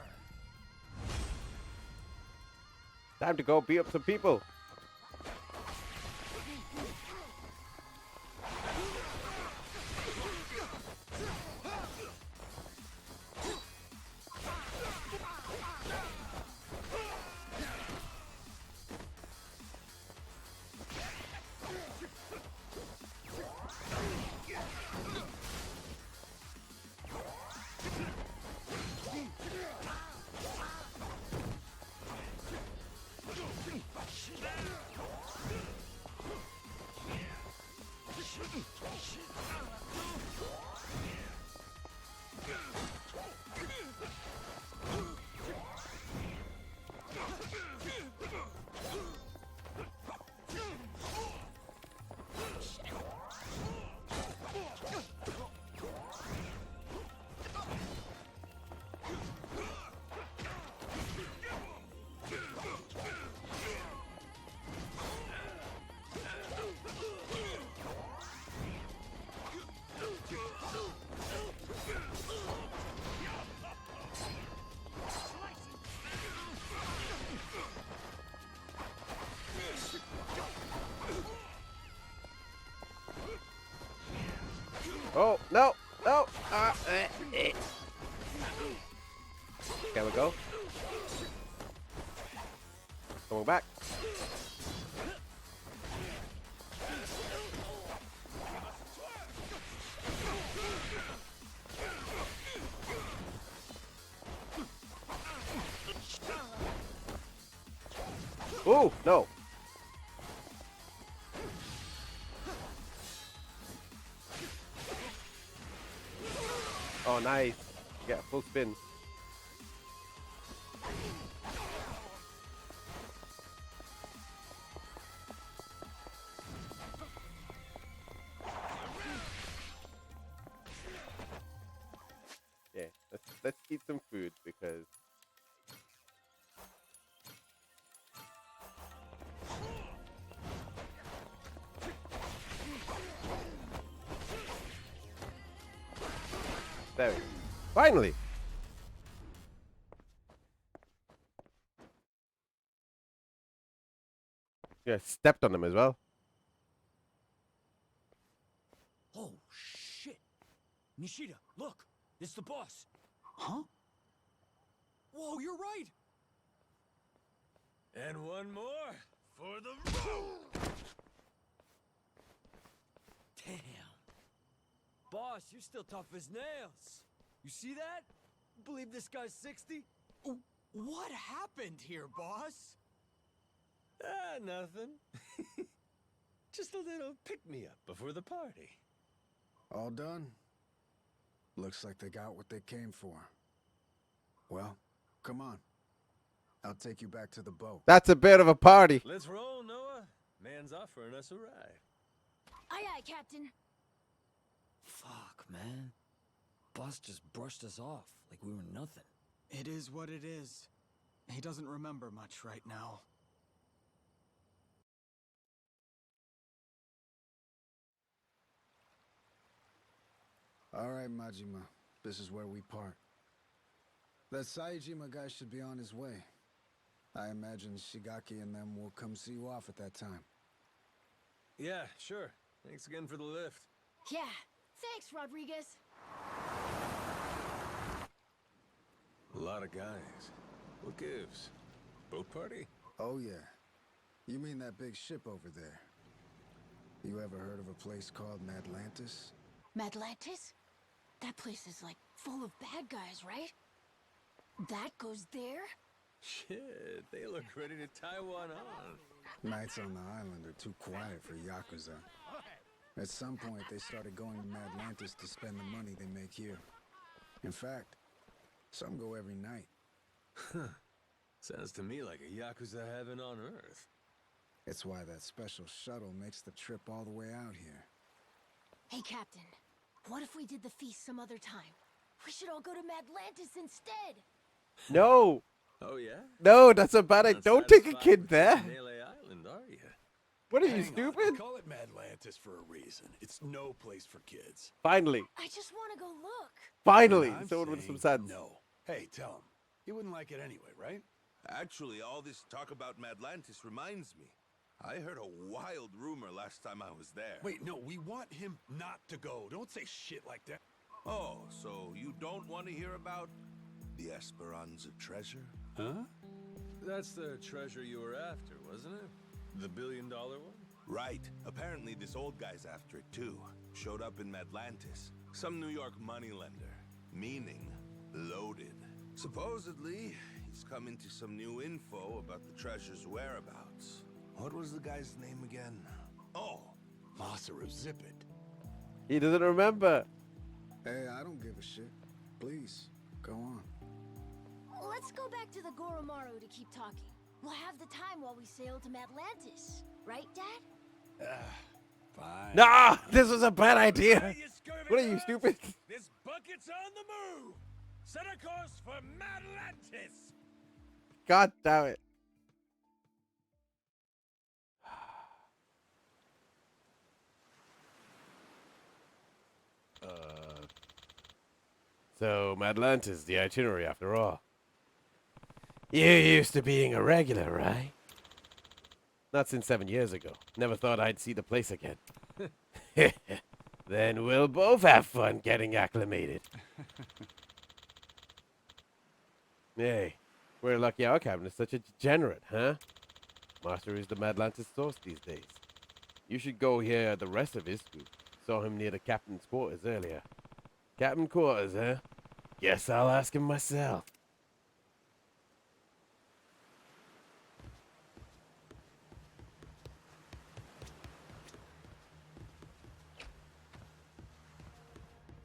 Time to go beat up some people. Oh, no, no. Can we go? Going back. Oh, no. Oh, nice. Yeah, full spin. Yeah, let's eat some food because there we go. Finally. Yeah, stepped on them as well. Oh, shit. Nishida, look. It's the boss. Huh? Whoa, you're right! And one more for the road. Damn. Boss, you're still tough as nails. You see that? Believe this guy's 60? What happened here, boss? Ah, nothing. Just a little pick-me-up before the party. All done? Looks like they got what they came for. Well, come on. I'll take you back to the boat. That's a bit of a party. Let's roll, Noah. Man's offering us a ride. Aye, aye, Captain. Fuck, man. Boss just brushed us off like we were nothing. It is what it is. He doesn't remember much right now. All right, Majima. This is where we part. That Saejima guy should be on his way. I imagine Shigaki and them will come see you off at that time. Yeah, sure. Thanks again for the lift. Yeah, thanks, Rodriguez. A lot of guys. What gives? Boat party? Oh, yeah. You mean that big ship over there? You ever heard of a place called Madlantis? Madlantis? That place is like full of bad guys, right? That goes there? Shit, they look ready to tie one on. Nights on the island are too quiet for Yakuza. At some point, they started going to Madlantis to spend the money they make here. In fact, some go every night. Sounds to me like a Yakuza heaven on Earth. It's why that special shuttle makes the trip all the way out here. Hey, Captain. What if we did the feast some other time? We should all go to Madlantis instead. No. Oh yeah? No, that's a bad idea. Don't take a kid there. Melee Island, are you? What are you, Hang on, stupid? call it Madlantis for a reason. It's no place for kids. Finally. I just want to go look. Finally. And I'm Someone with some saying sense. No. Hey, tell him. He wouldn't like it anyway, right? Actually, all this talk about Madlantis reminds me. I heard a wild rumor last time I was there. Wait, no, we want him not to go. Don't say shit like that. Oh, so you don't want to hear about the Esperanza treasure? Huh? That's the treasure you were after, wasn't it? The $1 billion one? Right. Apparently this old guy's after it too. Showed up in Madlantis. Some New York moneylender. Meaning, loaded. Supposedly, he's come into some new info about the treasure's whereabouts. What was the guy's name again? Oh, Masaru Zippet. He doesn't remember. Hey, I don't give a shit. Please, go on. Let's go back to the Goromaru to keep talking. We'll have the time while we sail to Madlantis. Right, Dad? Fine. Nah, this was a bad idea. Hey, you scurvy What are you, dogs! stupid? This bucket's on the move! Set a course for Madlantis! God damn it. So, Madlantis, the itinerary after all. You used to being a regular, right? Not since 7 years ago. Never thought I'd see the place again. Then we'll both have fun getting acclimated. Hey, we're lucky our captain is such a degenerate, huh? Master is the Madlantis source these days. You should go hear the rest of his scoop. Saw him near the captain's quarters earlier. Captain quarters, huh? Guess I'll ask him myself.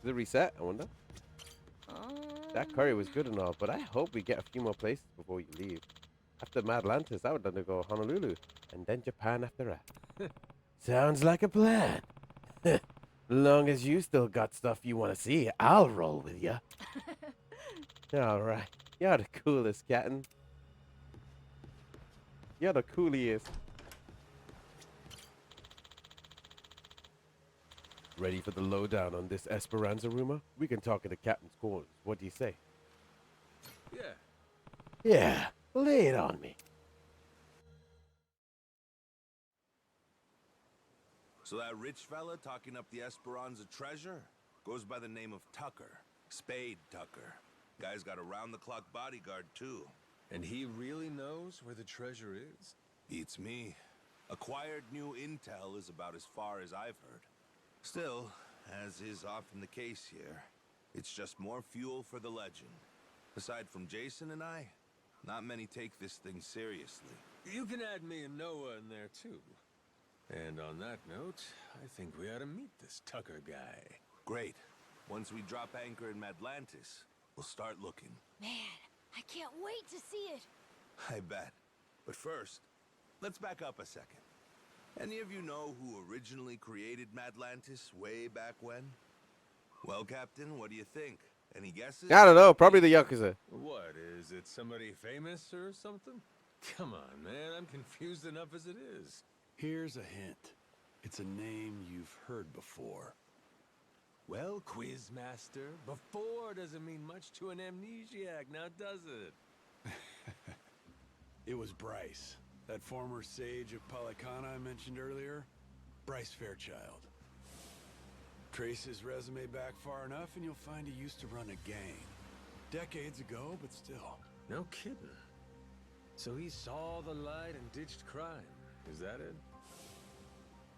Does it reset? I wonder. That curry was good and all, but I hope we get a few more places before you leave. After Madlantis, I would like to go Honolulu, and then Japan after that. Sounds like a plan. Long as you still got stuff you want to see, I'll roll with ya. All right. You're the coolest, Captain. You're the cooliest. Ready for the lowdown on this Esperanza rumor? We can talk at the captain's quarters. What do you say? Yeah. Yeah, lay it on me. So that rich fella talking up the Esperanza treasure goes by the name of Tucker. Spade Tucker. Guy's got a round-the-clock bodyguard, too. And he really knows where the treasure is? Beats me. Acquired new intel is about as far as I've heard. Still, as is often the case here, it's just more fuel for the legend. Aside from Jason and I, not many take this thing seriously. You can add me and Noah in there, too. And on that note, I think we ought to meet this Tucker guy. Great. Once we drop anchor in Madlantis, we'll start looking. Man, I can't wait to see it. I bet. But first, let's back up a second. Any of you know who originally created Madlantis way back when? Well, Captain, what do you think? Any guesses? I don't know. Probably the Yakuza. What, is it somebody famous or something? Come on, man. I'm confused enough as it is. Here's a hint. It's a name you've heard before. Well, Quizmaster, before doesn't mean much to an amnesiac, now does it? It was Bryce. That former sage of Palicana I mentioned earlier. Bryce Fairchild. Trace his resume back far enough and you'll find he used to run a gang. Decades ago, but still. No kidding. So he saw the light and ditched crime. Is that it?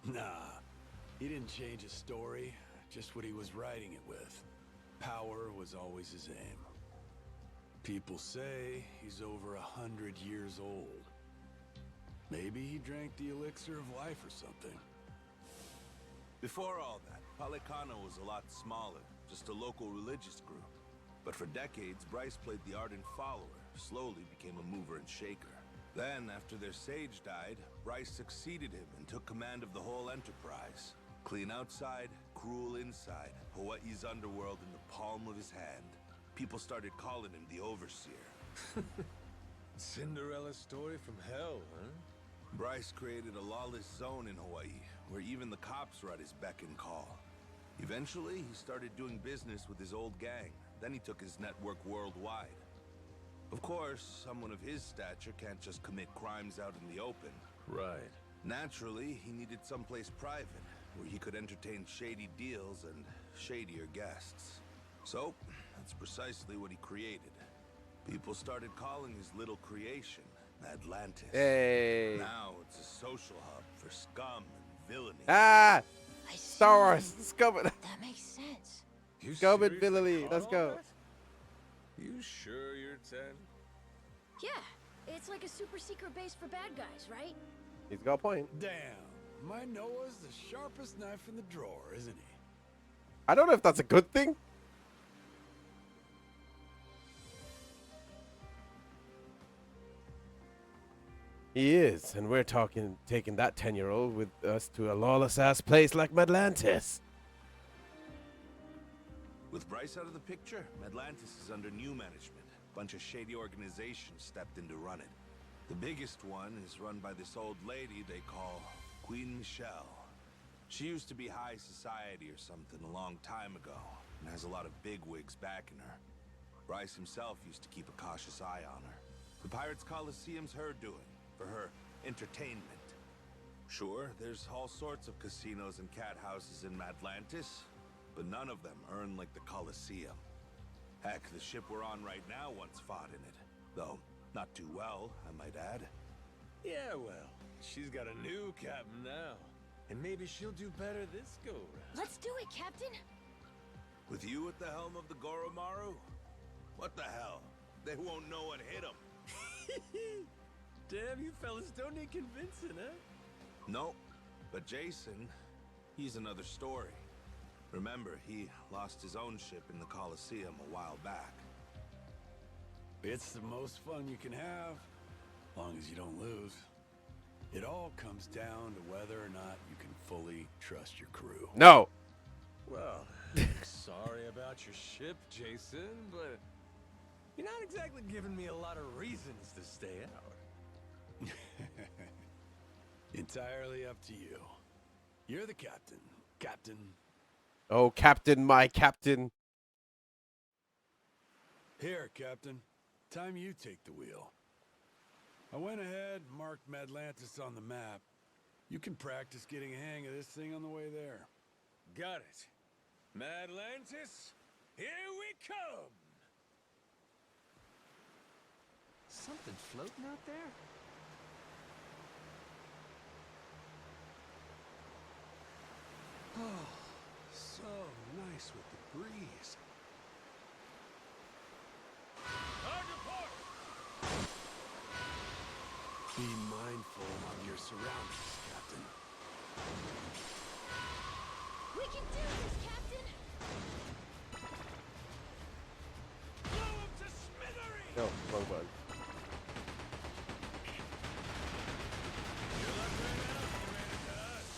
Nah, He didn't change his story, just what he was writing it with. Power was always his aim. People say he's over 100 years old. Maybe he drank the elixir of life or something. Before all that, Palicano was a lot smaller, just a local religious group. But for decades, Bryce played the ardent follower, slowly became a mover and shaker. Then, after their sage died, Bryce succeeded him and took command of the whole enterprise. Clean outside, cruel inside, Hawaii's underworld in the palm of his hand. People started calling him the Overseer. Cinderella story from hell, huh? Bryce created a lawless zone in Hawaii, where even the cops were at his beck and call. Eventually, he started doing business with his old gang. Then he took his network worldwide. Of course, someone of his stature can't just commit crimes out in the open. Right. Naturally, he needed someplace private, where he could entertain shady deals and shadier guests. So, that's precisely what he created. People started calling his little creation Atlantis. Hey. Now it's a social hub for scum and villainy. Ah! I Star see. Wars, scum it. That makes sense. You Scum and seriously villainy, caught let's all go. that? You sure you're 10? Yeah, it's like a super secret base for bad guys, right? He's got a point. Damn, my Noah's the sharpest knife in the drawer, isn't he? I don't know if that's a good thing. He is, and we're taking that 10-year-old with us to a lawless-ass place like Atlantis. With Bryce out of the picture, Atlantis is under new management. Bunch of shady organizations stepped in to run it. The biggest one is run by this old lady they call Queen Michelle. She used to be high society or something a long time ago, and has a lot of bigwigs backing her. Bryce himself used to keep a cautious eye on her. The Pirates Coliseum's her doing, for her entertainment. Sure, there's all sorts of casinos and cat houses in Atlantis, but none of them earn like the Coliseum. Heck, the ship we're on right now once fought in it. Though, not too well, I might add. Yeah, well, she's got a new captain now. And maybe she'll do better this go round. Let's do it, Captain. With you at the helm of the Goromaru? What the hell? They won't know what hit them. Damn, you fellas don't need convincing, huh? Nope. But Jason, he's another story. Remember, he lost his own ship in the Coliseum a while back. It's the most fun you can have, long as you don't lose. It all comes down to whether or not you can fully trust your crew. No. Well, sorry about your ship, Jason, but you're not exactly giving me a lot of reasons to stay out. Entirely up to you. You're the captain, Captain. Oh, Captain, my Captain. Here, Captain. Time you take the wheel. I went ahead and marked Atlantis on the map. You can practice getting a hang of this thing on the way there. Got it. Atlantis, here we come! Something floating out there? Oh, so nice with the breeze. Be mindful of your surroundings, Captain. We can do this, Captain! Blow him to smithereens! No, wrong button. You're like right now, you ran into us.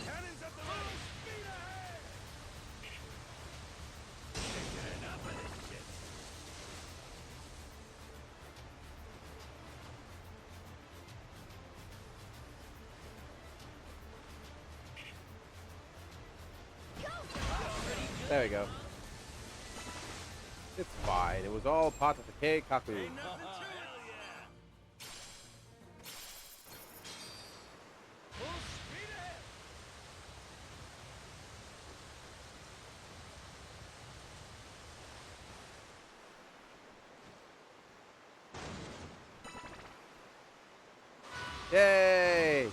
Cannons at the full speed ahead! Can't get enough of this shit. There we go. It's fine. It was all part of the Keikaku. Ain't nothing to it. Full speed ahead! Yay!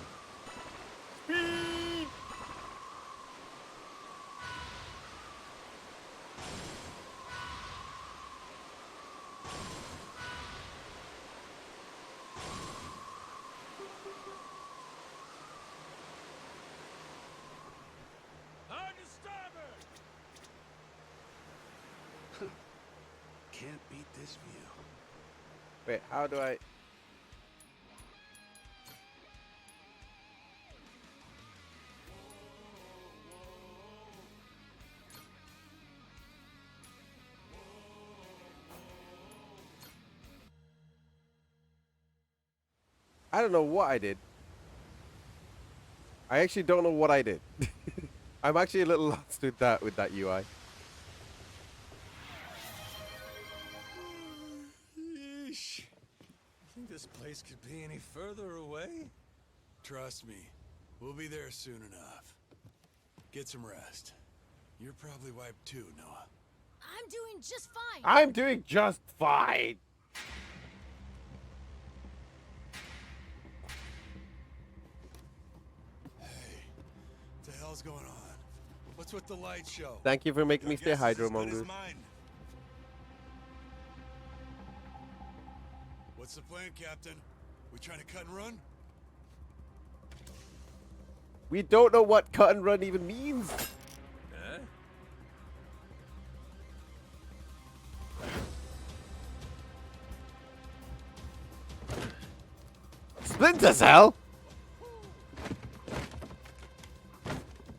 Speed! can't beat this view. Wait, how do I... I don't know what I did. I actually don't know what I did. I'm actually a little lost with that UI. Yeesh. Think this place could be any further away? Trust me, we'll be there soon enough. Get some rest. You're probably wiped too, Noah. I'm doing just fine. I'm doing just fine. Hey, what the hell's going on? What's with the light show? Thank you for making me Your stay guess is as good as Hydro-Mongoose. mine. What's the plan, Captain? We trying to cut and run? We don't know what cut and run even means. Huh? Splinter Cell?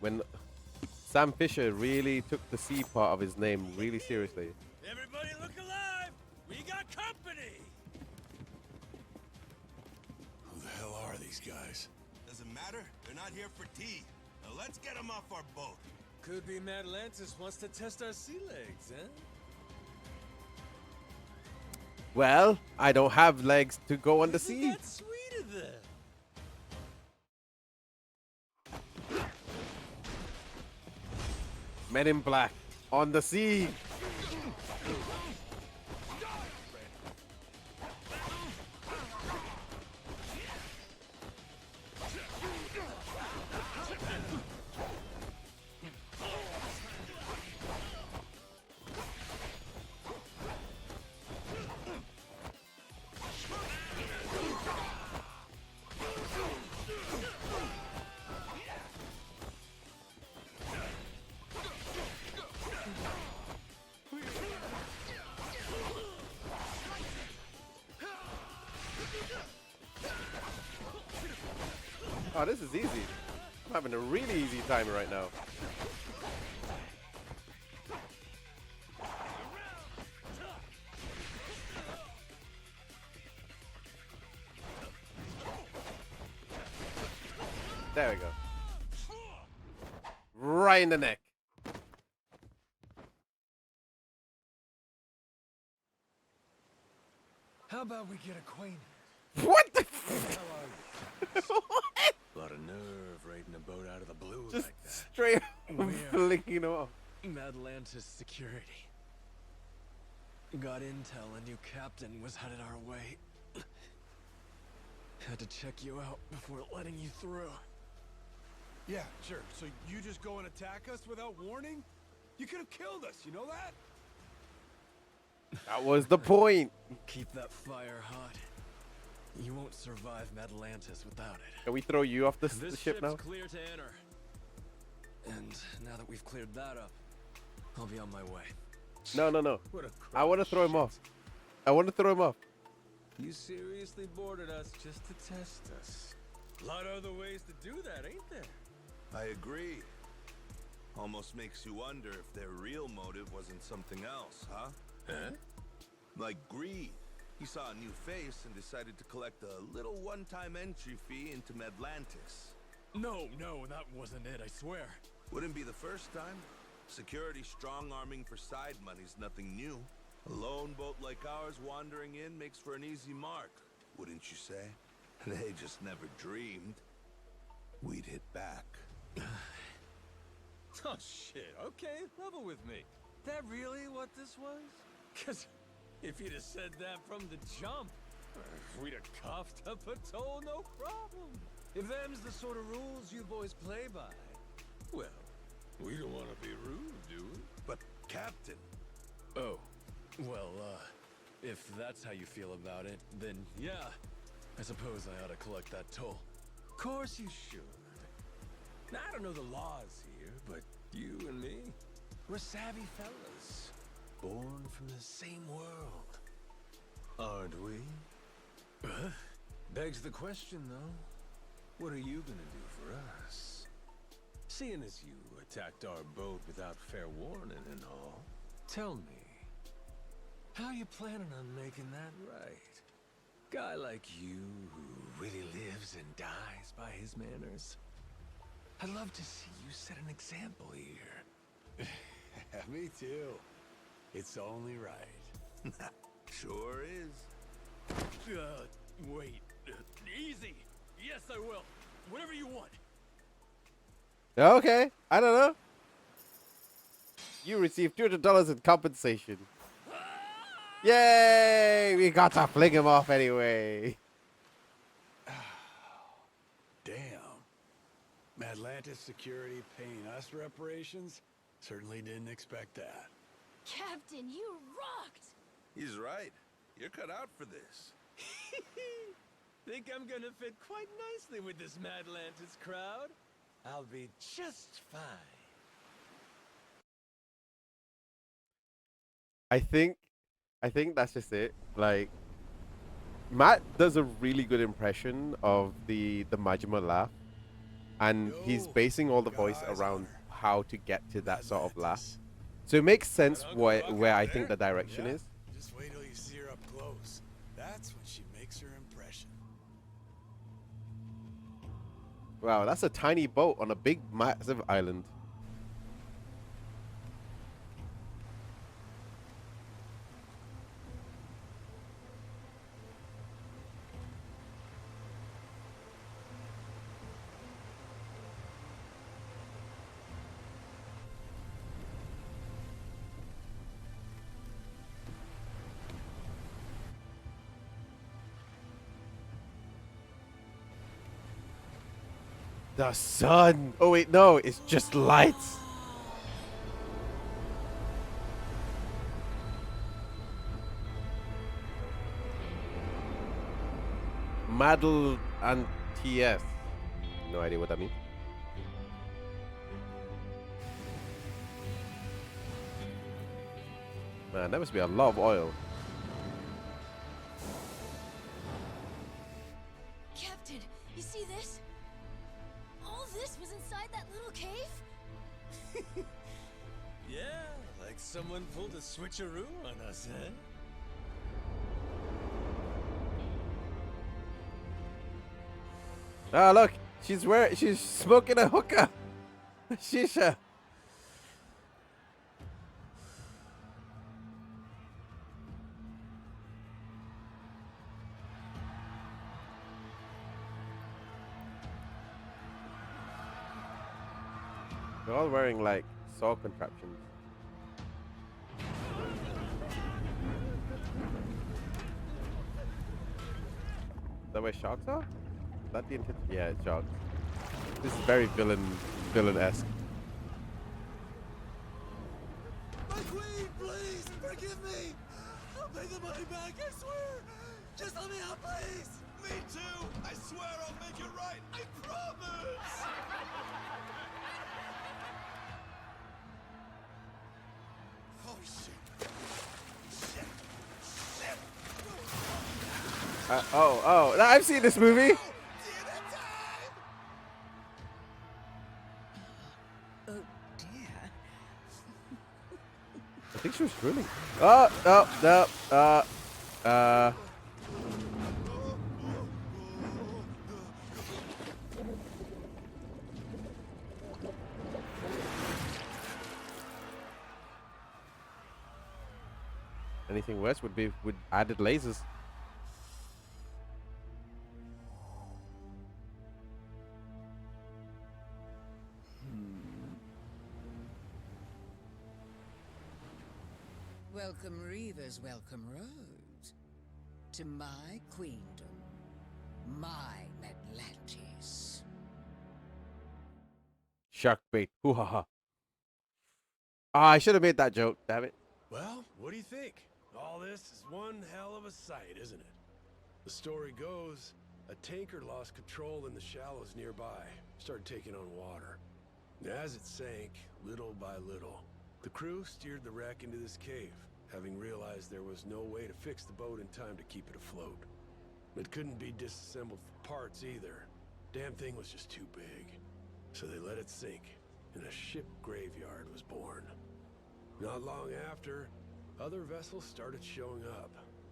When Sam Fisher really took the C part of his name really seriously. Everybody look alive! We got company! Who the hell are these guys? Doesn't matter. They're not here for tea. Now let's get them off our boat. Could be Atlantis wants to test our sea legs, huh? Well, I don't have legs to go on the Isn't sea. that sweet of them? Men in Black on the sea. Oh, this is easy. I'm having a really easy time right now. There we go. Right in the neck. How about we get acquainted? What the A lot of nerve raiding a boat out of the blue Just like that. straight We're flicking them off. Atlantis security. Got intel a new captain was headed our way. Had to check you out before letting you through. Yeah, sure. So you just go and attack us without warning? You could have killed us, you know that? That was the point. Keep that fire hot. You won't survive Atlantis without it. Can we throw you off the This ship ship's now? clear to enter. And now that we've cleared that up, I'll be on my way. No, no, no. What a I want to throw him off. I want to throw him off. You seriously boarded us just to test us. A lot of other ways to do that, ain't there? I agree. Almost makes you wonder if their real motive wasn't something else, huh? Huh? Like greed. He saw a new face and decided to collect a little one-time entry fee into Atlantis. No, that wasn't it, I swear. Wouldn't be the first time. Security strong-arming for side money's nothing new. A lone boat like ours wandering in makes for an easy mark, wouldn't you say? They just never dreamed we'd hit back. Oh shit, okay, level with me. That really what this was? Cause if you'd have said that from the jump, we'd have coughed up a toll, no problem. If them's the sort of rules you boys play by, well, we don't want to be rude, do we? But, Captain... Oh, well, if that's how you feel about it, then yeah, I suppose I ought to collect that toll. Of course you should. Now, I don't know the laws here, but you and me, we're savvy fellas. born from the same world. Aren't we? Begs the question, though. What are you gonna do for us? Seeing as you attacked our boat without fair warning and all, tell me, how you planning on making that right? Guy like you who really lives and dies by his manners. I'd love to see you set an example here. Me too. It's only right. Sure is. Wait. Easy. Yes, I will. Whatever you want. Okay, I don't know. You received $200 in compensation. Yay! We got to fling him off anyway. Damn. Atlantis Security paying us reparations? Certainly didn't expect that. Captain, you rocked! He's right. You're cut out for this. Think I'm gonna fit quite nicely with this Madlantis crowd? I'll be just fine. I think that's just it. Like, Matt does a really good impression of the Majima laugh, and he's basing all the voice around how to get to that sort of laugh. So it makes sense where I think the direction is. Just wait till you see her up close. That's when she makes her impression. Wow, that's a tiny boat on a big, massive island. The sun. Oh wait, no, it's just lights. Madel and TS. No idea what that means. Man, that must be a lot of oil. Captain, you see this? All this was inside that little cave? Yeah, like someone pulled a switcheroo on us, eh? Ah, look, she's smoking a hookah. Shisha. They're all wearing like saw contraptions. Is that where sharks are? Is that the intent? Yeah, it's sharks. This is very villain-esque. My queen, please, forgive me! I'll pay the money back, I swear! Just let me out, please! Me too! I swear I'll make it right! I promise! Oh, shit. Shit. Shit. Oh, I've seen this movie. Oh, dear. I think she was drilling. No. Anything worse would be with added lasers. Welcome Reavers, welcome Roads to my queendom, my Atlantis. Shark bait. Hoo ha ha. Ah, I should have made that joke. Damn it. Well, what do you think? All this is one hell of a sight, isn't it? The story goes, a tanker lost control in the shallows nearby, started taking on water. As it sank, little by little, the crew steered the wreck into this cave. having realized there was no way to fix the boat in time to keep it afloat. It couldn't be disassembled for parts either. Damn thing was just too big. So they let it sink, and a ship graveyard was born. Not long after, other vessels started showing up.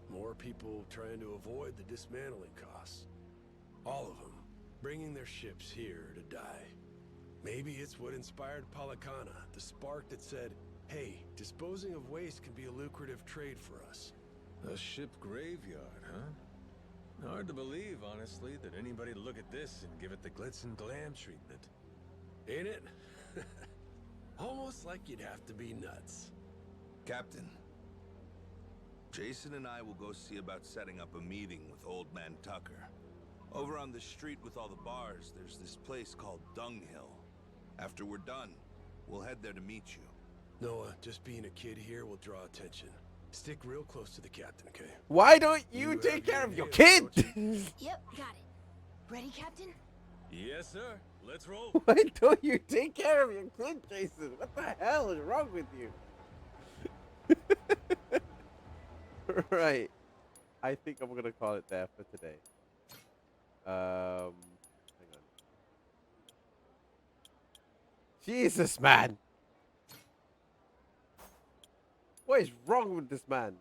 More people trying to avoid the dismantling costs. All of them bringing their ships here to die. Maybe it's what inspired Palakana, the spark that said, hey, disposing of waste can be a lucrative trade for us. A ship graveyard, huh? Hard to believe, honestly, that anybody'd look at this and give it the glitz and glam treatment. Ain't it? Almost like you'd have to be nuts. Captain, Jason and I will go see about setting up a meeting with Old Man Tucker. Over on the street with all the bars, there's this place called Dunghill. After we're done, we'll head there to meet you. Noah, just being a kid here will draw attention. Stick real close to the captain, okay? Why don't you take care of your kid? Yep, got it. Ready, Captain? Yes, sir. Let's roll. Why don't you take care of your kid, Jason? What the hell is wrong with you? Right. I think I'm gonna call it there for today. Hang on. Jesus, man. What is wrong with this man?